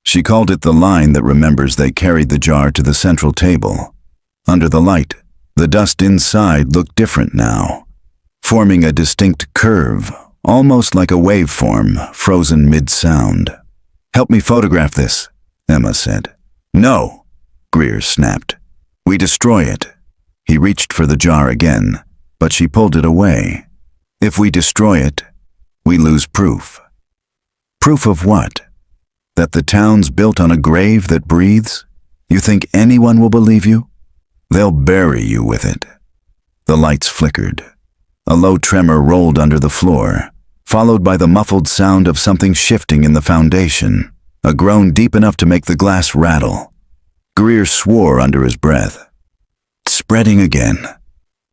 She called it the line that remembers they carried the jar to the central table. Under the light, the dust inside looked different now, forming a distinct curve, almost like a waveform, frozen mid-sound. "Help me photograph this," Emma said. "No," Greer snapped. "We destroy it." He reached for the jar again, but she pulled it away. "If we destroy it, we lose proof." "Proof of what? That the town's built on a grave that breathes? You think anyone will believe you? They'll bury you with it." The lights flickered. A low tremor rolled under the floor, followed by the muffled sound of something shifting in the foundation, a groan deep enough to make the glass rattle. Greer swore under his breath. "It's spreading again.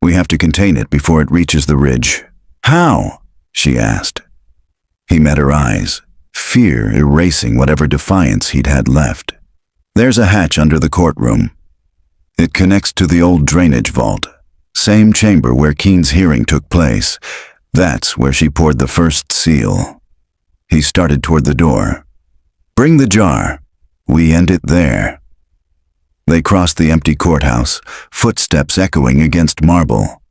We have to contain it before it reaches the ridge." "How?" she asked. He met her eyes, fear erasing whatever defiance he'd had left. "There's a hatch under the courtroom. It connects to the old drainage vault. Same chamber where Keene's hearing took place. That's where she poured the first seal." He started toward the door. "Bring the jar. We end it there." They crossed the empty courthouse, footsteps echoing against marble.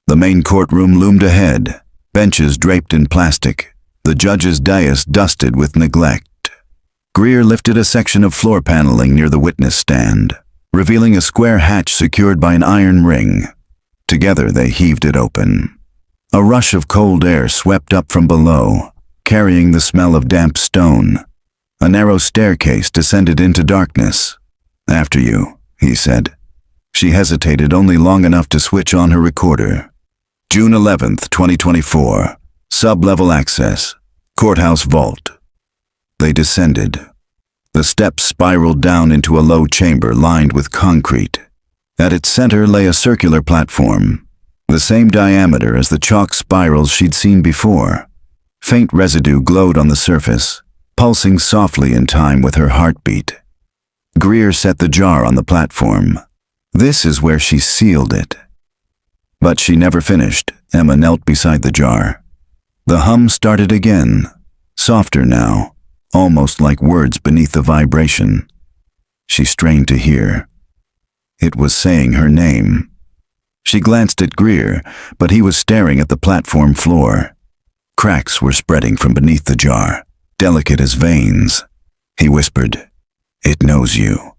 The main courtroom loomed ahead, benches draped in plastic, the judge's dais dusted with neglect. Greer lifted a section of floor paneling near the witness stand, revealing a square hatch secured by an iron ring. Together they heaved it open. A rush of cold air swept up from below, carrying the smell of damp stone. A narrow staircase descended into darkness. "After you," he said. She hesitated only long enough to switch on her recorder. June 11th, 2024. Sub-level access. Courthouse vault. They descended. The steps spiraled down into a low chamber lined with concrete. At its center lay a circular platform, the same diameter as the chalk spirals she'd seen before. Faint residue glowed on the surface, pulsing softly in time with her heartbeat. Greer set the jar on the platform. This is where she sealed it. But she never finished. Emma knelt beside the jar. The hum started again, softer now, almost like words beneath the vibration. She strained to hear. It was saying her name. She glanced at Greer, but he was staring at the platform floor. Cracks were spreading from beneath the jar, delicate as veins. He whispered, "It knows you."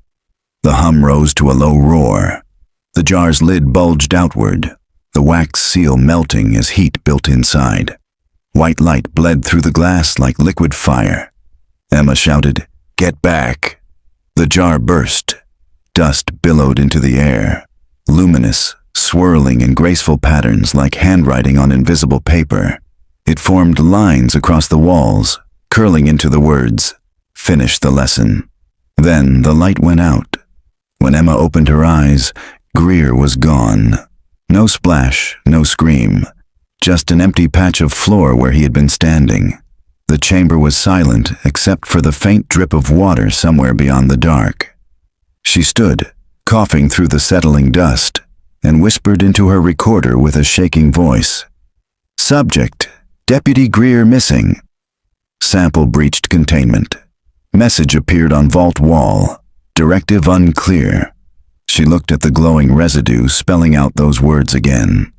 The hum rose to a low roar. The jar's lid bulged outward, the wax seal melting as heat built inside. White light bled through the glass like liquid fire. Emma shouted, "Get back!" The jar burst. Dust billowed into the air, luminous, swirling in graceful patterns like handwriting on invisible paper. It formed lines across the walls, curling into the words, "Finish the lesson." Then the light went out. When Emma opened her eyes, Greer was gone. No splash, no scream, just an empty patch of floor where he had been standing. The chamber was silent except for the faint drip of water somewhere beyond the dark. She stood, coughing through the settling dust, and whispered into her recorder with a shaking voice. "Subject, Deputy Greer missing." Sample breached containment. Message appeared on vault wall. Directive unclear. She looked at the glowing residue, spelling out those words again.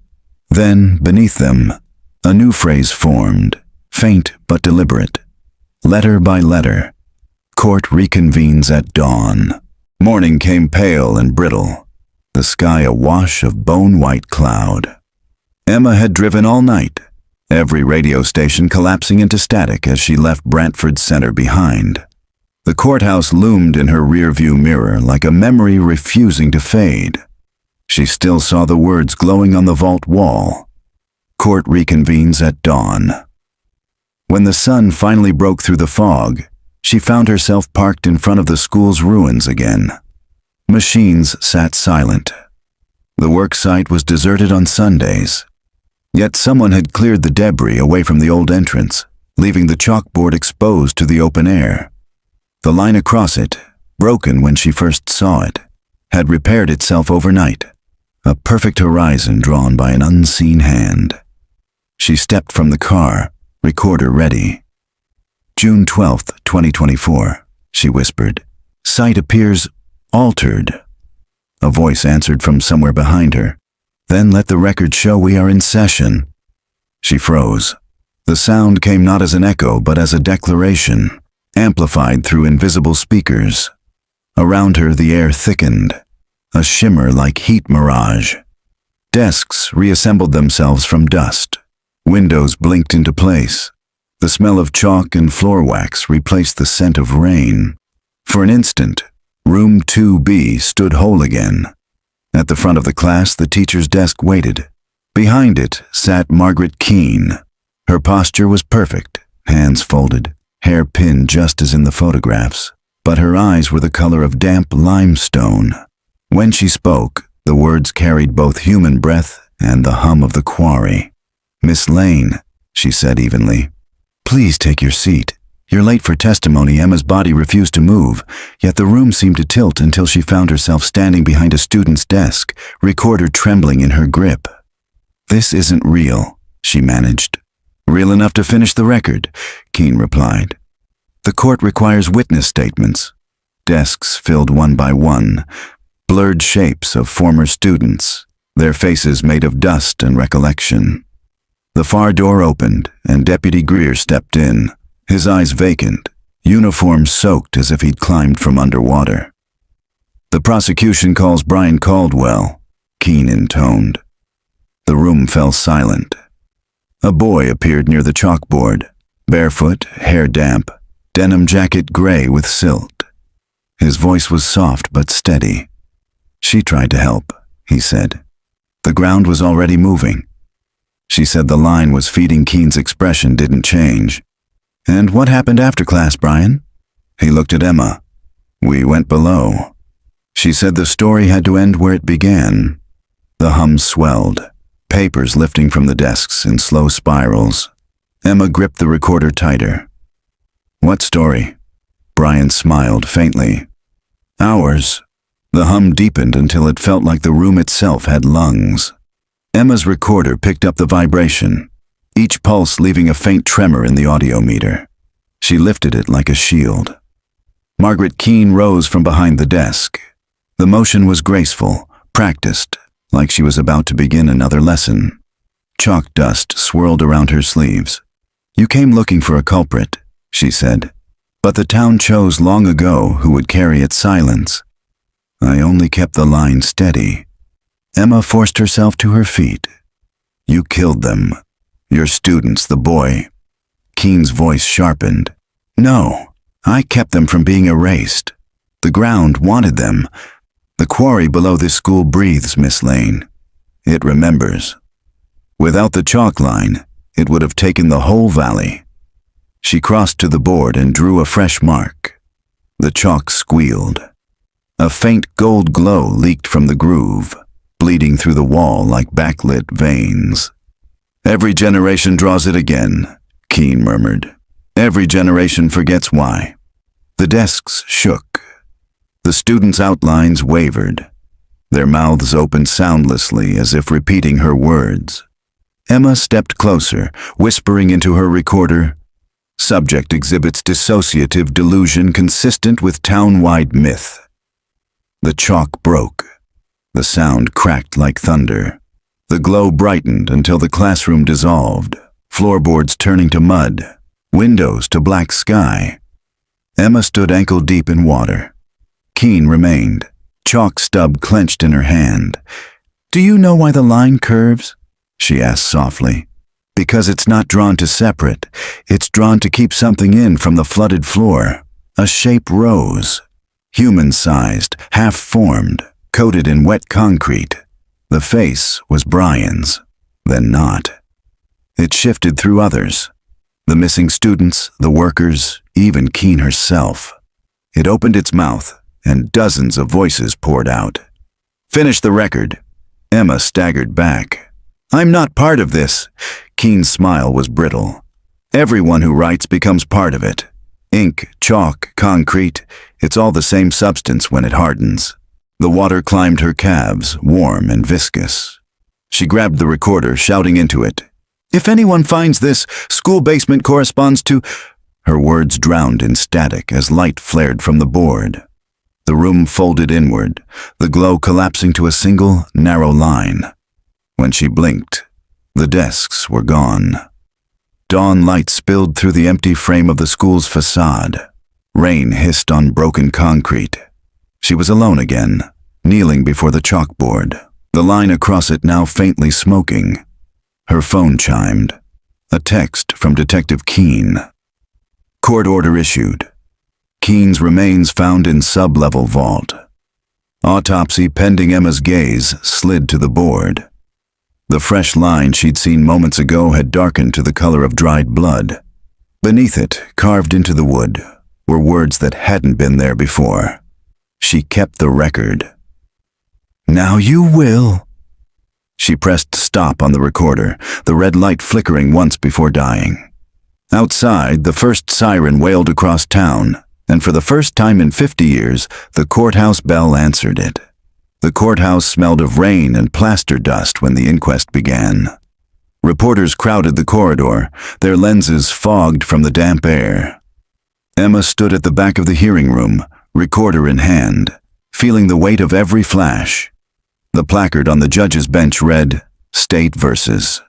Then, beneath them, a new phrase formed, faint but deliberate. Letter by letter. Court reconvenes at dawn. Morning came pale and brittle, the sky a wash of bone-white cloud. Emma had driven all night, every radio station collapsing into static as she left Brantford Center behind. The courthouse loomed in her rearview mirror like a memory refusing to fade. She still saw the words glowing on the vault wall. Court reconvenes at dawn. When the sun finally broke through the fog, she found herself parked in front of the school's ruins again. Machines sat silent. The work site was deserted on Sundays. Yet someone had cleared the debris away from the old entrance, leaving the chalkboard exposed to the open air. The line across it, broken when she first saw it, had repaired itself overnight, a perfect horizon drawn by an unseen hand. She stepped from the car, recorder ready. June 12th, 2024, she whispered. Sight appears altered. A voice answered from somewhere behind her. Then let the record show we are in session. She froze. The sound came not as an echo but as a declaration, amplified through invisible speakers. Around her the air thickened, a shimmer like heat mirage. Desks reassembled themselves from dust. Windows blinked into place. The smell of chalk and floor wax replaced the scent of rain. For an instant, room 2B stood whole again. At the front of the class, the teacher's desk waited. Behind it sat Margaret Keene. Her posture was perfect, hands folded, hair pinned just as in the photographs, but her eyes were the color of damp limestone. When she spoke, the words carried both human breath and the hum of the quarry. "Miss Lane," she said evenly, "please take your seat. You're late for testimony." Emma's body refused to move, yet the room seemed to tilt until she found herself standing behind a student's desk, recorder trembling in her grip. "This isn't real," she managed. "Real enough to finish the record," Keene replied. "The court requires witness statements." Desks filled one by one, blurred shapes of former students, their faces made of dust and recollection. The far door opened, and Deputy Greer stepped in, his eyes vacant, uniform soaked as if he'd climbed from underwater. "The prosecution calls Brian Caldwell," Keene intoned. The room fell silent. A boy appeared near the chalkboard, barefoot, hair damp, denim jacket gray with silt. His voice was soft but steady. She tried to help, he said. The ground was already moving. She said the line was feeding. Keen's expression didn't change. And what happened after class, Brian? He looked at Emma. We went below. She said the story had to end where it began. The hum swelled, papers lifting from the desks in slow spirals. Emma gripped the recorder tighter. What story? Brian smiled faintly. Ours. The hum deepened until it felt like the room itself had lungs. Emma's recorder picked up the vibration, each pulse leaving a faint tremor in the audiometer. She lifted it like a shield. Margaret Keene rose from behind the desk. The motion was graceful, practiced, like she was about to begin another lesson. Chalk dust swirled around her sleeves. You came looking for a culprit, she said, but the town chose long ago who would carry its silence. I only kept the line steady. Emma forced herself to her feet. You killed them. Your students, the boy. Keen's voice sharpened. No, I kept them from being erased. The ground wanted them. The quarry below this school breathes, Miss Lane. It remembers. Without the chalk line, it would have taken the whole valley. She crossed to the board and drew a fresh mark. The chalk squealed. A faint gold glow leaked from the groove, bleeding through the wall like backlit veins. Every generation draws it again, Keene murmured. Every generation forgets why. The desks shook. The students' outlines wavered. Their mouths opened soundlessly as if repeating her words. Emma stepped closer, whispering into her recorder, Subject exhibits dissociative delusion consistent with town-wide myth. The chalk broke. The sound cracked like thunder. The glow brightened until the classroom dissolved, floorboards turning to mud, windows to black sky. Emma stood ankle-deep in water. Keene remained, chalk stub clenched in her hand. "Do you know why the line curves?" she asked softly. "Because it's not drawn to separate. It's drawn to keep something in from the flooded floor. A shape rose. Human-sized, half-formed, coated in wet concrete. The face was Brian's, then not. It shifted through others. The missing students, the workers, even Keene herself. It opened its mouth, and dozens of voices poured out. "Finish the record." Emma staggered back. "I'm not part of this." Keene's smile was brittle. "Everyone who writes becomes part of it. Ink, chalk, concrete, it's all the same substance when it hardens." The water climbed her calves, warm and viscous. She grabbed the recorder, shouting into it. "If anyone finds this, school basement corresponds to—" Her words drowned in static as light flared from the board. The room folded inward, the glow collapsing to a single, narrow line. When she blinked, the desks were gone. Dawn light spilled through the empty frame of the school's facade. Rain hissed on broken concrete. She was alone again, kneeling before the chalkboard, the line across it now faintly smoking. Her phone chimed. A text from Detective Keene. Court order issued. Keene's remains found in sub-level vault. Autopsy pending. Emma's gaze slid to the board. The fresh line she'd seen moments ago had darkened to the color of dried blood. Beneath it, carved into the wood, were words that hadn't been there before. She kept the record. "Now you will." She pressed stop on the recorder, the red light flickering once before dying. Outside, the first siren wailed across town, and for the first time in 50 years, the courthouse bell answered it. The courthouse smelled of rain and plaster dust when the inquest began. Reporters crowded the corridor, their lenses fogged from the damp air. Emma stood at the back of the hearing room, recorder in hand, feeling the weight of every flash. The placard on the judge's bench read, "State versus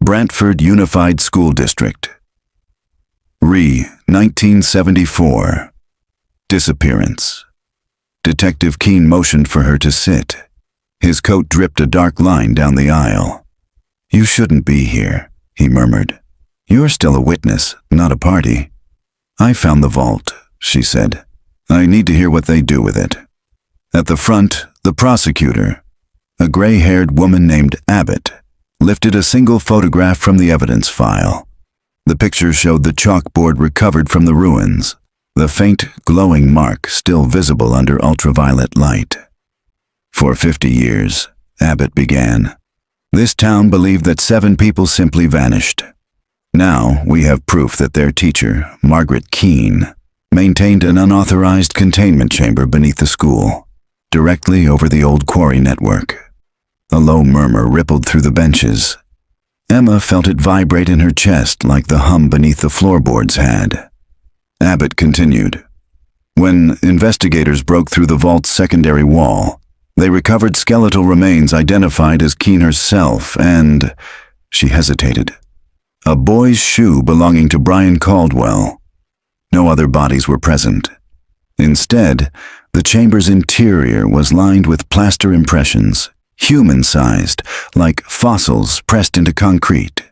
Brantford Unified School District. Re. 1974. Disappearance." Detective Keene motioned for her to sit. His coat dripped a dark line down the aisle. "You shouldn't be here," he murmured. "You're still a witness, not a party." "I found the vault," she said. "I need to hear what they do with it." At the front, The prosecutor, a gray-haired woman named Abbott, lifted a single photograph from the evidence file. The picture showed the chalkboard recovered from the ruins, the faint, glowing mark still visible under ultraviolet light. For 50 years, Abbott began, this town believed that 7 people simply vanished. Now we have proof that their teacher, Margaret Keene, maintained an unauthorized containment chamber beneath the school, directly over the old quarry network. A low murmur rippled through the benches. Emma felt it vibrate in her chest like the hum beneath the floorboards had. Abbott continued. When investigators broke through the vault's secondary wall, they recovered skeletal remains identified as Keene herself and... She hesitated. A boy's shoe belonging to Brian Caldwell. No other bodies were present. Instead, the chamber's interior was lined with plaster impressions, human-sized, like fossils pressed into concrete.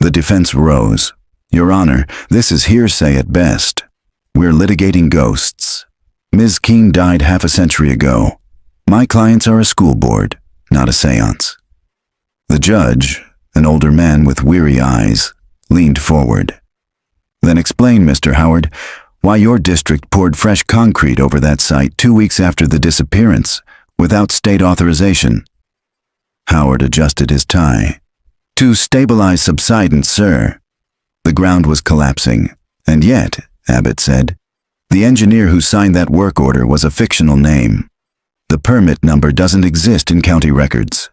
The defense rose. Your Honor, this is hearsay at best. We're litigating ghosts. Ms. Keene died half a century ago. My clients are a school board, not a seance. The judge, an older man with weary eyes, leaned forward. Then explain, Mr. Howard, why your district poured fresh concrete over that site 2 weeks after the disappearance, without state authorization. Howard adjusted his tie. To stabilize subsidence, sir. The ground was collapsing, and yet, Abbott said, the engineer who signed that work order was a fictional name. The permit number doesn't exist in county records.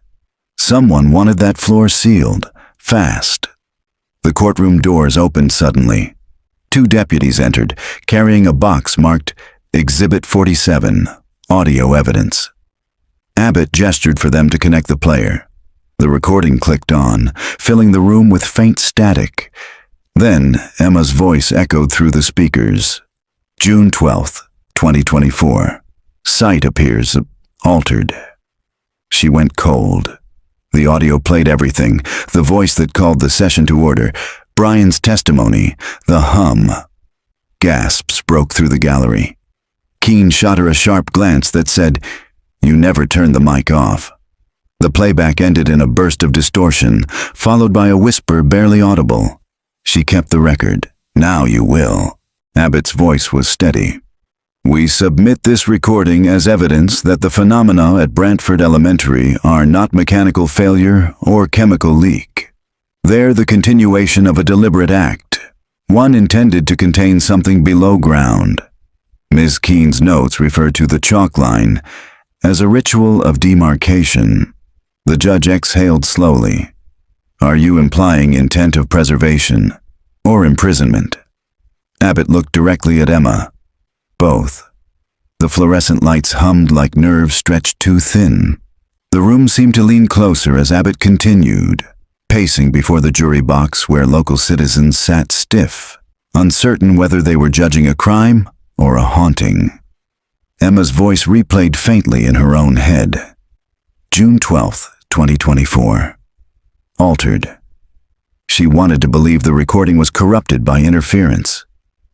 Someone wanted that floor sealed, fast. The courtroom doors opened suddenly. 2 deputies entered, carrying a box marked Exhibit 47, Audio Evidence. Abbott gestured for them to connect the player. The recording clicked on, filling the room with faint static. Then Emma's voice echoed through the speakers. June 12th, 2024. Sight appears altered. She went cold. The audio played everything, the voice that called the session to order, Brian's testimony, the hum. Gasps broke through the gallery. Keene shot her a sharp glance that said, "You never turned the mic off." The playback ended in a burst of distortion, followed by a whisper barely audible. She kept the record. Now you will. Abbott's voice was steady. We submit this recording as evidence that the phenomena at Brantford Elementary are not mechanical failure or chemical leak. They're the continuation of a deliberate act, one intended to contain something below ground. Ms. Keene's notes refer to the chalk line as a ritual of demarcation. The judge exhaled slowly. Are you implying intent of preservation or imprisonment? Abbott looked directly at Emma. Both. The fluorescent lights hummed like nerves stretched too thin. The room seemed to lean closer as Abbott continued, pacing before the jury box where local citizens sat stiff, uncertain whether they were judging a crime or a haunting. Emma's voice replayed faintly in her own head. June 12th, 2024. Altered. She wanted to believe the recording was corrupted by interference.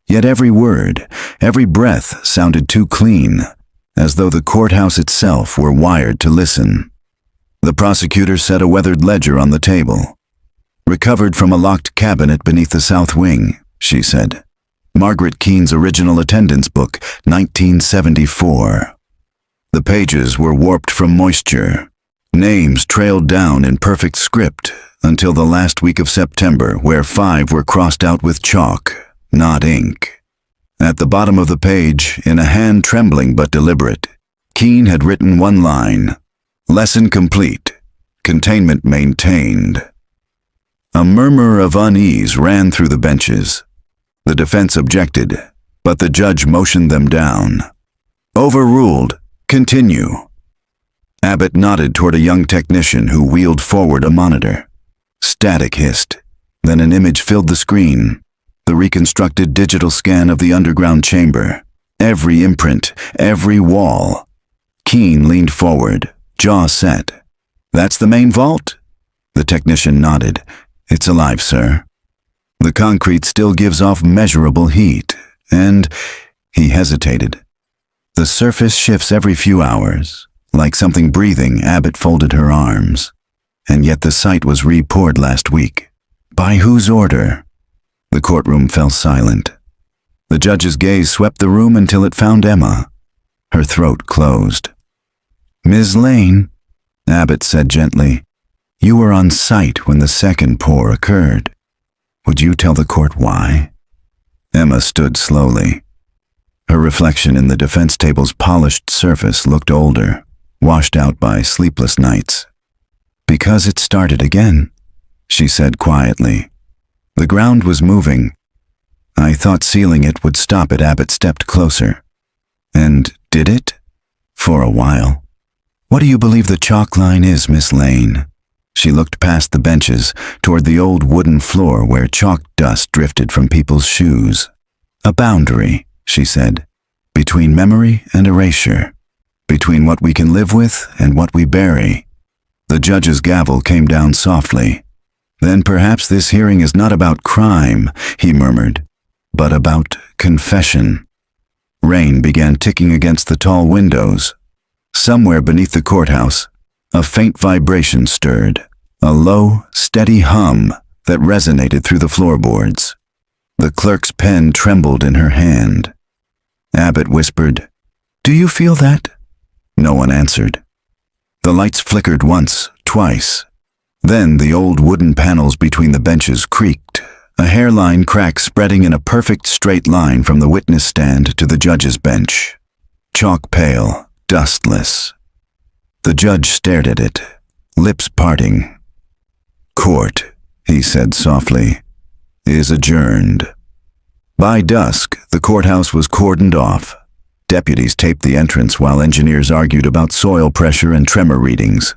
Yet every word, every breath sounded too clean, as though the courthouse itself were wired to listen. The prosecutor set a weathered ledger on the table. Recovered from a locked cabinet beneath the south wing, she said. Margaret Keene's original attendance book, 1974. The pages were warped from moisture. Names trailed down in perfect script until the last week of September, where 5 were crossed out with chalk, not ink. At the bottom of the page, in a hand trembling but deliberate, Keene had written one line, "Lesson complete. Containment maintained." A murmur of unease ran through the benches. The defense objected, but the judge motioned them down. Overruled. Continue. Abbott nodded toward a young technician who wheeled forward a monitor. Static hissed. Then an image filled the screen. The reconstructed digital scan of the underground chamber. Every imprint, every wall. Keene leaned forward, jaw set. That's the main vault? The technician nodded. It's alive, sir. The concrete still gives off measurable heat, and he hesitated. The surface shifts every few hours, Like something breathing, Abbott folded her arms. And yet the site was re-poured last week. By whose order? The courtroom fell silent. The judge's gaze swept the room until it found Emma. Her throat closed. "Ms. Lane," Abbott said gently, "you were on site when the second pour occurred. Would you tell the court why?" Emma stood slowly. Her reflection in the defense table's polished surface looked older, washed out by sleepless nights. "Because it started again," she said quietly. "The ground was moving. I thought sealing it would stop it." Abbott stepped closer. "And did it?" "For a while." "What do you believe the chalk line is, Miss Lane?" She looked past the benches, toward the old wooden floor where chalk dust drifted from people's shoes. "A boundary," she said, "between memory and erasure, between what we can live with and what we bury." The judge's gavel came down softly. "Then perhaps this hearing is not about crime," he murmured, "but about confession." Rain began ticking against the tall windows. Somewhere beneath the courthouse, a faint vibration stirred, a low, steady hum that resonated through the floorboards. The clerk's pen trembled in her hand. Abbott whispered, "Do you feel that?" No one answered. The lights flickered once, twice. Then the old wooden panels between the benches creaked, a hairline crack spreading in a perfect straight line from the witness stand to the judge's bench. Chalk pale, dustless. The judge stared at it, lips parting. "Court," he said softly, "is adjourned." By dusk, the courthouse was cordoned off. Deputies taped the entrance while engineers argued about soil pressure and tremor readings.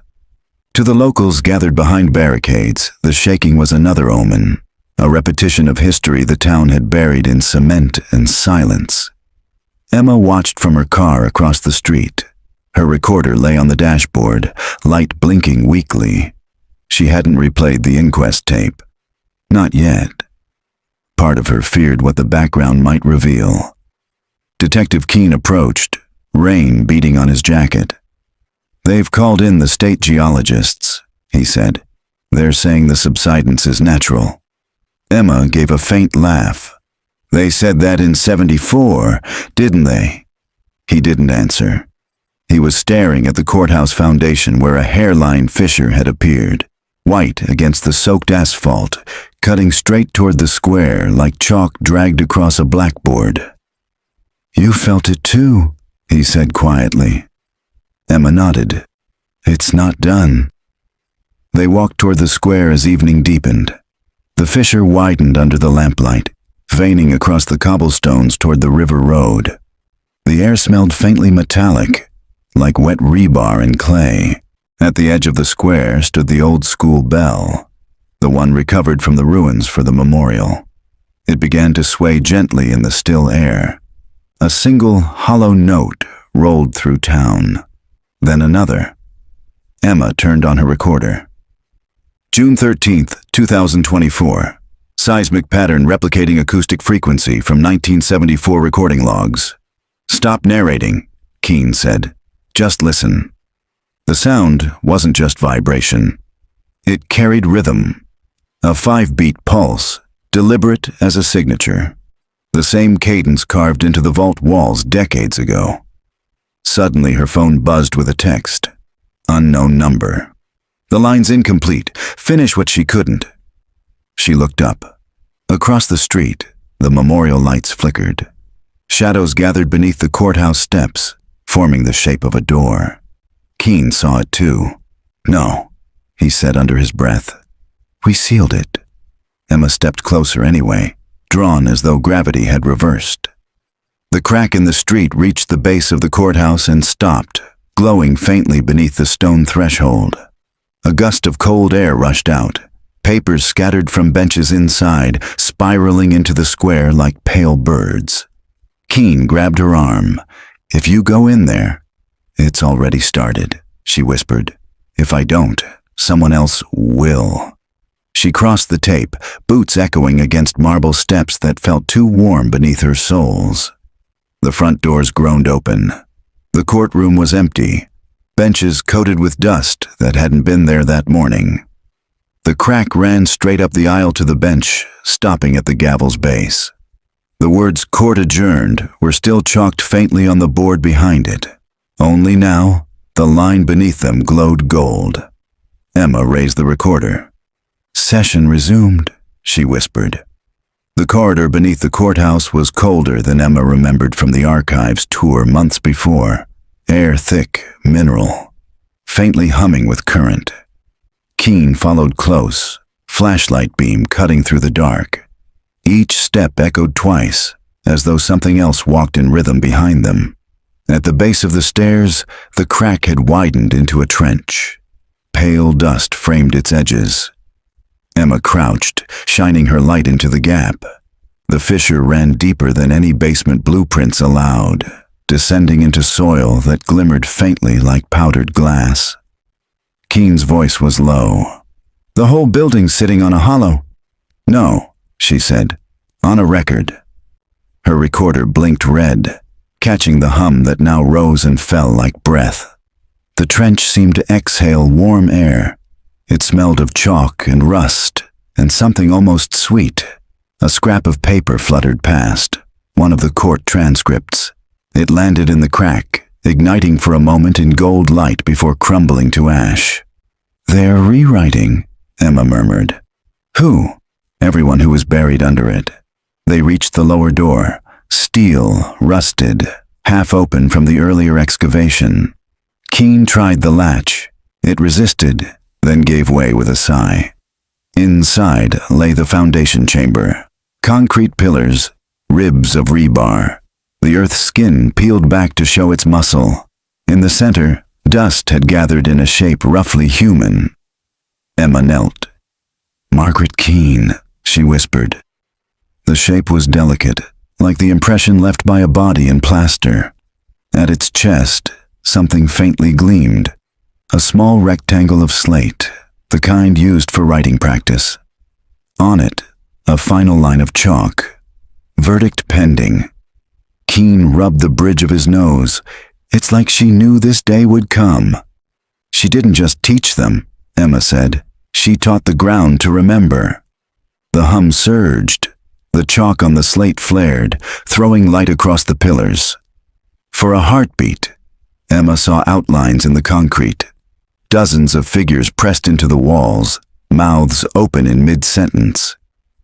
To the locals gathered behind barricades, the shaking was another omen, a repetition of history the town had buried in cement and silence. Emma watched from her car across the street. Her recorder lay on the dashboard, light blinking weakly. She hadn't replayed the inquest tape. Not yet. Part of her feared what the background might reveal. Detective Keene approached, rain beating on his jacket. "They've called in the state geologists," he said. "They're saying the subsidence is natural." Emma gave a faint laugh. "They said that in '74, didn't they?" He didn't answer. He was staring at the courthouse foundation where a hairline fissure had appeared, white against the soaked asphalt, cutting straight toward the square like chalk dragged across a blackboard. "You felt it too," he said quietly. Emma nodded. "It's not done." They walked toward the square as evening deepened. The fissure widened under the lamplight, veining across the cobblestones toward the river road. The air smelled faintly metallic, like wet rebar and clay. At the edge of the square stood the old school bell, the one recovered from the ruins for the memorial. It began to sway gently in the still air. A single hollow note rolled through town. Then another. Emma turned on her recorder. June 13th, 2024. Seismic pattern replicating acoustic frequency from 1974 recording logs. "Stop narrating," Keene said. "Just listen." The sound wasn't just vibration. It carried rhythm. A 5-beat pulse, deliberate as a signature. The same cadence carved into the vault walls decades ago. Suddenly her phone buzzed with a text. Unknown number. "The line's incomplete. Finish what she couldn't." She looked up. Across the street, the memorial lights flickered. Shadows gathered beneath the courthouse steps, forming the shape of a door. Keene saw it too. "No," he said under his breath. "We sealed it." Emma stepped closer anyway, drawn as though gravity had reversed. The crack in the street reached the base of the courthouse and stopped, glowing faintly beneath the stone threshold. A gust of cold air rushed out, papers scattered from benches inside, spiraling into the square like pale birds. Keene grabbed her arm. "If you go in there—" "It's already started," she whispered. "If I don't, someone else will." She crossed the tape, boots echoing against marble steps that felt too warm beneath her soles. The front doors groaned open. The courtroom was empty. benches coated with dust that hadn't been there that morning. The crack ran straight up the aisle to the bench, stopping at the gavel's base. The words "Court adjourned" were still chalked faintly on the board behind it. Only now, the line beneath them glowed gold. Emma raised the recorder. "Session resumed," she whispered. The corridor beneath the courthouse was colder than Emma remembered from the archives tour months before. Air thick, mineral, faintly humming with current. Keene followed close, flashlight beam cutting through the dark. Each step echoed twice, as though something else walked in rhythm behind them. At the base of the stairs, the crack had widened into a trench. Pale dust framed its edges. Emma crouched, shining her light into the gap. The fissure ran deeper than any basement blueprints allowed, descending into soil that glimmered faintly like powdered glass. Keene's voice was low. "The whole building's sitting on a hollow." "No," she said, "on a record." Her recorder blinked red, catching the hum that now rose and fell like breath. The trench seemed to exhale warm air. It smelled of chalk and rust, and something almost sweet. A scrap of paper fluttered past, one of the court transcripts. It landed in the crack, igniting for a moment in gold light before crumbling to ash. "They're rewriting," Emma murmured. "Who?" "Everyone who was buried under it." They reached the lower door, steel, rusted, half open from the earlier excavation. Keene tried the latch. It resisted, then gave way with a sigh. Inside lay the foundation chamber. Concrete pillars, ribs of rebar. The earth's skin peeled back to show its muscle. In the center, dust had gathered in a shape roughly human. Emma knelt. "Margaret Keene," she whispered. The shape was delicate, like the impression left by a body in plaster. At its chest, something faintly gleamed. A small rectangle of slate, the kind used for writing practice. On it, a final line of chalk. Verdict pending. Keene rubbed the bridge of his nose. It's like she knew this day would come. "She didn't just teach them," Emma said. "She taught the ground to remember." The hum surged. The chalk on the slate flared, throwing light across the pillars. For a heartbeat, Emma saw outlines in the concrete. Dozens of figures pressed into the walls, mouths open in mid-sentence.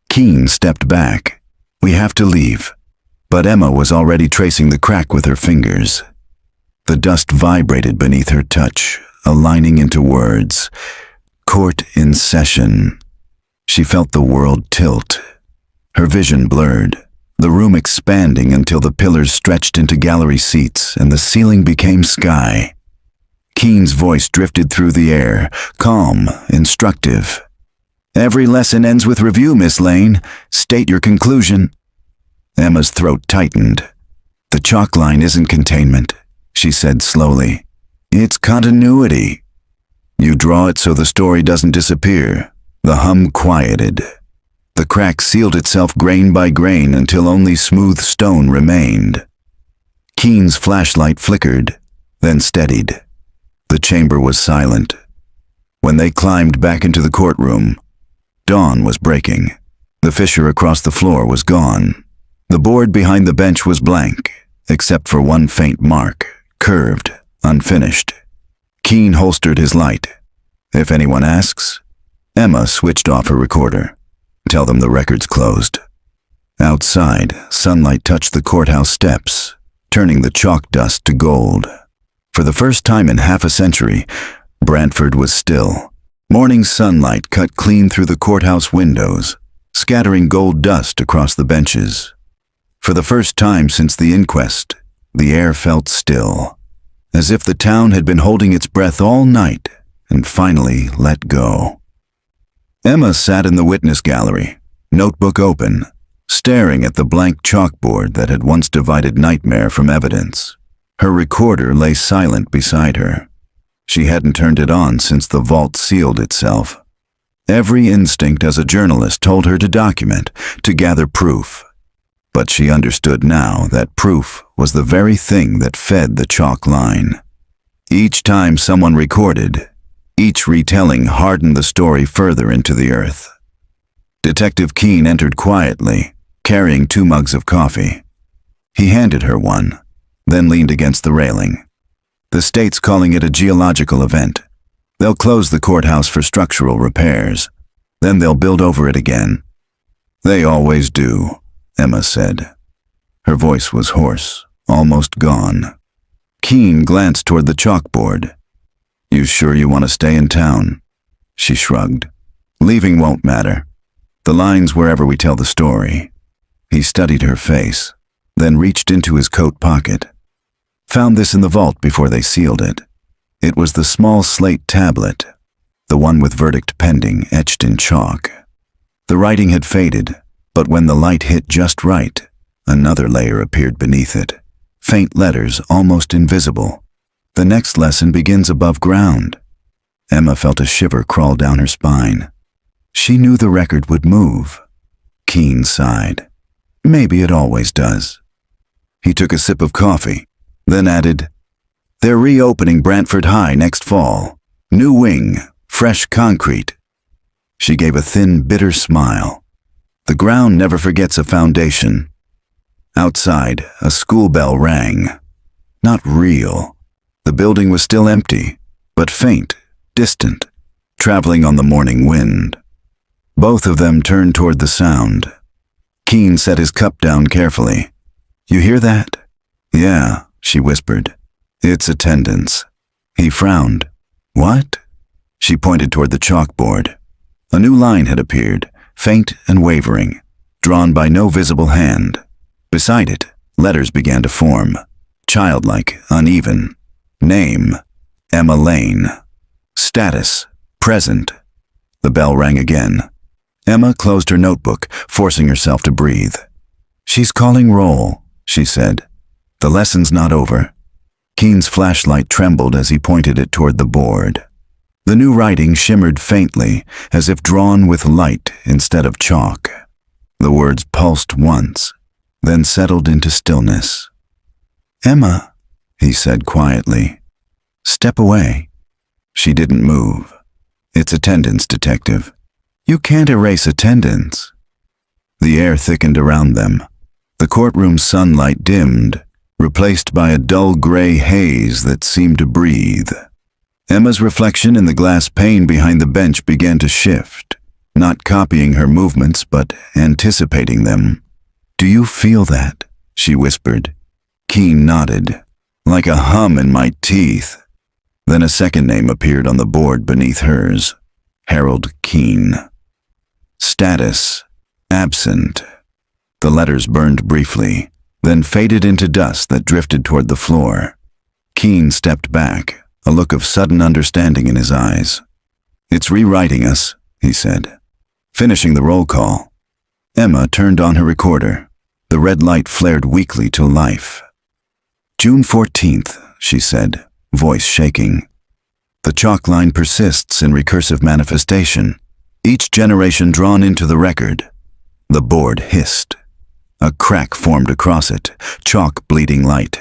Keene stepped back. "We have to leave." But Emma was already tracing the crack with her fingers. The dust vibrated beneath her touch, aligning into words. "Court in session." She felt the world tilt. Her vision blurred, the room expanding until the pillars stretched into gallery seats and the ceiling became sky. Keene's voice drifted through the air, calm, instructive. "Every lesson ends with review, Miss Lane. State your conclusion." Emma's throat tightened. "The chalk line isn't containment," she said slowly. "It's continuity. You draw it so the story doesn't disappear." The hum quieted. The crack sealed itself grain by grain until only smooth stone remained. Keene's flashlight flickered, then steadied. The chamber was silent. When they climbed back into the courtroom, dawn was breaking. The fissure across the floor was gone. The board behind the bench was blank, except for one faint mark, curved, unfinished. Keene holstered his light. "If anyone asks." Emma switched off her recorder. "Tell them the record's closed." Outside, sunlight touched the courthouse steps, turning the chalk dust to gold. For the first time in half a century, Brantford was still. Morning sunlight cut clean through the courthouse windows, scattering gold dust across the benches. For the first time since the inquest, the air felt still, as if the town had been holding its breath all night and finally let go. Emma sat in the witness gallery, notebook open, staring at the blank chalkboard that had once divided nightmare from evidence. Her recorder lay silent beside her. She hadn't turned it on since the vault sealed itself. Every instinct as a journalist told her to document, to gather proof. But she understood now that proof was the very thing that fed the chalk line. Each time someone recorded, each retelling hardened the story further into the earth. Detective Keene entered quietly, carrying 2 mugs of coffee. He handed her one, then leaned against the railing. The state's calling it a geological event. They'll close the courthouse for structural repairs. Then they'll build over it again. They always do, Emma said. Her voice was hoarse, almost gone. Keene glanced toward the chalkboard. You sure you want to stay in town? She shrugged. Leaving won't matter. The line's wherever we tell the story. He studied her face, then reached into his coat pocket. Found this in the vault before they sealed it. It was the small slate tablet, the one with verdict pending etched in chalk. The writing had faded, but when the light hit just right, another layer appeared beneath it, faint letters almost invisible. The next lesson begins above ground. Emma felt a shiver crawl down her spine. She knew the record would move. Keene sighed. Maybe it always does. He took a sip of coffee, then added, They're reopening Brantford High next fall. New wing, fresh concrete. She gave a thin, bitter smile. The ground never forgets a foundation. Outside, a school bell rang. Not real. The building was still empty, but faint, distant, traveling on the morning wind. Both of them turned toward the sound. Keene set his cup down carefully. You hear that? Yeah, she whispered. It's attendance. He frowned. What? She pointed toward the chalkboard. A new line had appeared, faint and wavering, drawn by no visible hand. Beside it, letters began to form, childlike, uneven. Name, Emma Lane. Status, present. The bell rang again. Emma closed her notebook, forcing herself to breathe. She's calling roll, she said. The lesson's not over. Keene's flashlight trembled as he pointed it toward the board. The new writing shimmered faintly, as if drawn with light instead of chalk. The words pulsed once, then settled into stillness. Emma, he said quietly. Step away. She didn't move. It's attendance, detective. You can't erase attendance. The air thickened around them. The courtroom's sunlight dimmed, replaced by a dull gray haze that seemed to breathe. Emma's reflection in the glass pane behind the bench began to shift, not copying her movements but anticipating them. Do you feel that? She whispered. Keene nodded. Like a hum in my teeth. Then a second name appeared on the board beneath hers. Harold Keene. Status, absent. The letters burned briefly, then faded into dust that drifted toward the floor. Keene stepped back, a look of sudden understanding in his eyes. It's rewriting us, he said. Finishing the roll call. Emma turned on her recorder. The red light flared weakly to life. June 14th, she said, voice shaking. The chalk line persists in recursive manifestation, each generation drawn into the record. The board hissed. A crack formed across it, chalk bleeding light.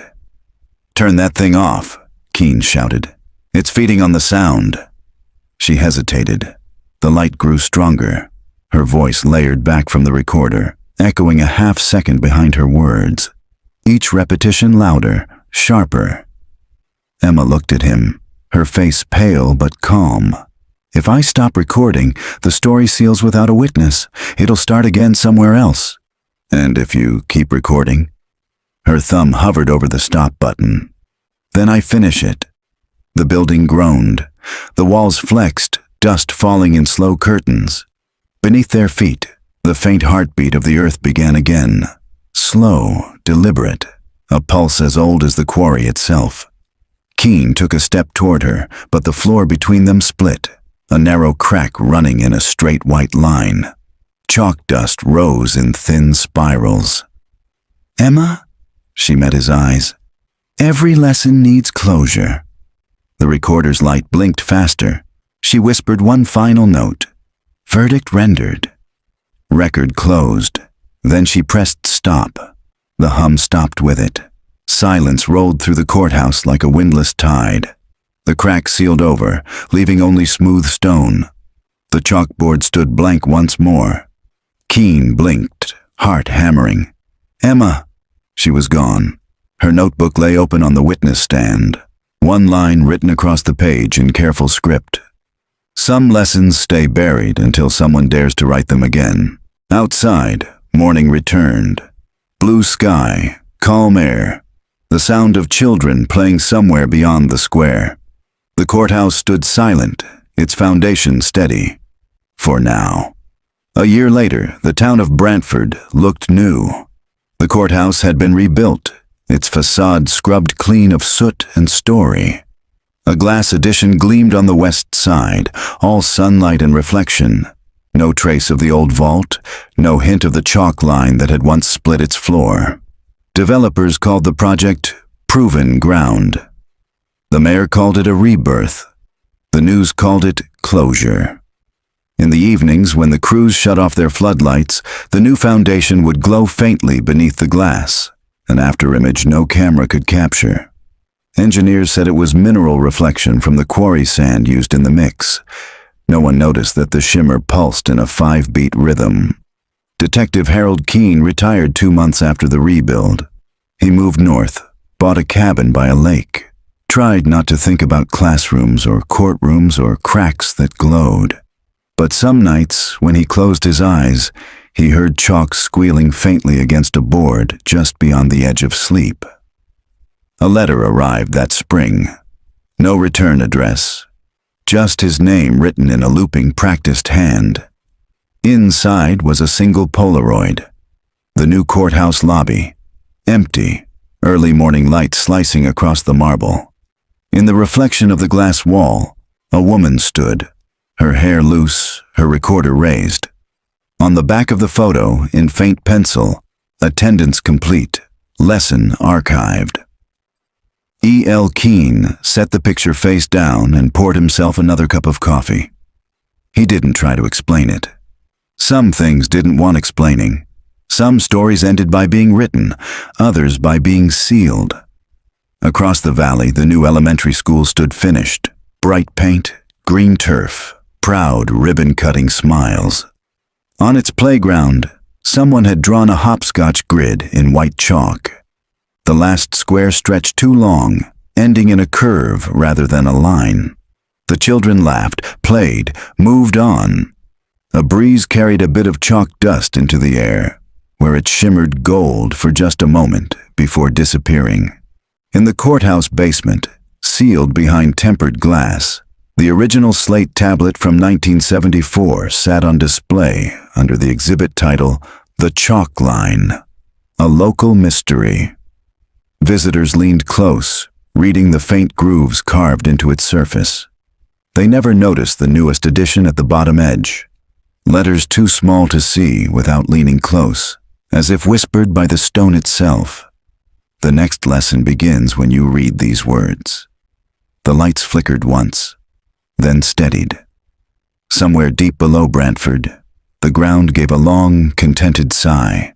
Turn that thing off, Keene shouted. It's feeding on the sound. She hesitated. The light grew stronger. Her voice layered back from the recorder, echoing a half-second behind her words. Each repetition louder, sharper. Emma looked at him, her face pale but calm. If I stop recording, the story seals without a witness. It'll start again somewhere else. And if you keep recording? Her thumb hovered over the stop button. Then I finish it. The building groaned. The walls flexed, dust falling in slow curtains. Beneath their feet, the faint heartbeat of the earth began again. Slow, deliberate, a pulse as old as the quarry itself. Keene took a step toward her, but the floor between them split, a narrow crack running in a straight white line. Chalk dust rose in thin spirals. Emma? She met his eyes. Every lesson needs closure. The recorder's light blinked faster. She whispered one final note. Verdict rendered. Record closed. Then she pressed stop. The hum stopped with it. Silence rolled through the courthouse like a windless tide. The crack sealed over, leaving only smooth stone. The chalkboard stood blank once more. Keene blinked, heart hammering. "Emma!" She was gone. Her notebook lay open on the witness stand, one line written across the page in careful script. Some lessons stay buried until someone dares to write them again. Outside, morning returned. Blue sky, calm air, the sound of children playing somewhere beyond the square. The courthouse stood silent, its foundation steady. For now. A year later, the town of Brantford looked new. The courthouse had been rebuilt, its facade scrubbed clean of soot and story. A glass addition gleamed on the west side, all sunlight and reflection. No trace of the old vault, no hint of the chalk line that had once split its floor. Developers called the project Proven Ground. The mayor called it a rebirth. The news called it closure. In the evenings, when the crews shut off their floodlights, the new foundation would glow faintly beneath the glass, an afterimage no camera could capture. Engineers said it was mineral reflection from the quarry sand used in the mix. No one noticed that the shimmer pulsed in a 5-beat rhythm. Detective Harold Keene retired 2 months after the rebuild. He moved north, bought a cabin by a lake, tried not to think about classrooms or courtrooms or cracks that glowed. But some nights, when he closed his eyes, he heard chalk squealing faintly against a board just beyond the edge of sleep. A letter arrived that spring. No return address. Just his name written in a looping, practiced hand. Inside was a single Polaroid. The new courthouse lobby. Empty, early morning light slicing across the marble. In the reflection of the glass wall, a woman stood, her hair loose, her recorder raised. On the back of the photo, in faint pencil, attendance complete, lesson archived. E.L. Keene set the picture face down and poured himself another cup of coffee. He didn't try to explain it. Some things didn't want explaining. Some stories ended by being written, others by being sealed. Across the valley, the new elementary school stood finished. Bright paint, green turf, proud ribbon-cutting smiles. On its playground, someone had drawn a hopscotch grid in white chalk. The last square stretched too long, ending in a curve rather than a line. The children laughed, played, moved on. A breeze carried a bit of chalk dust into the air, where it shimmered gold for just a moment before disappearing. In the courthouse basement, sealed behind tempered glass, the original slate tablet from 1974 sat on display under the exhibit title, The Chalk Line, a local mystery. Visitors leaned close, reading the faint grooves carved into its surface. They never noticed the newest addition at the bottom edge. Letters too small to see without leaning close, as if whispered by the stone itself. The next lesson begins when you read these words. The lights flickered once, then steadied. Somewhere deep below Brantford, the ground gave a long, contented sigh.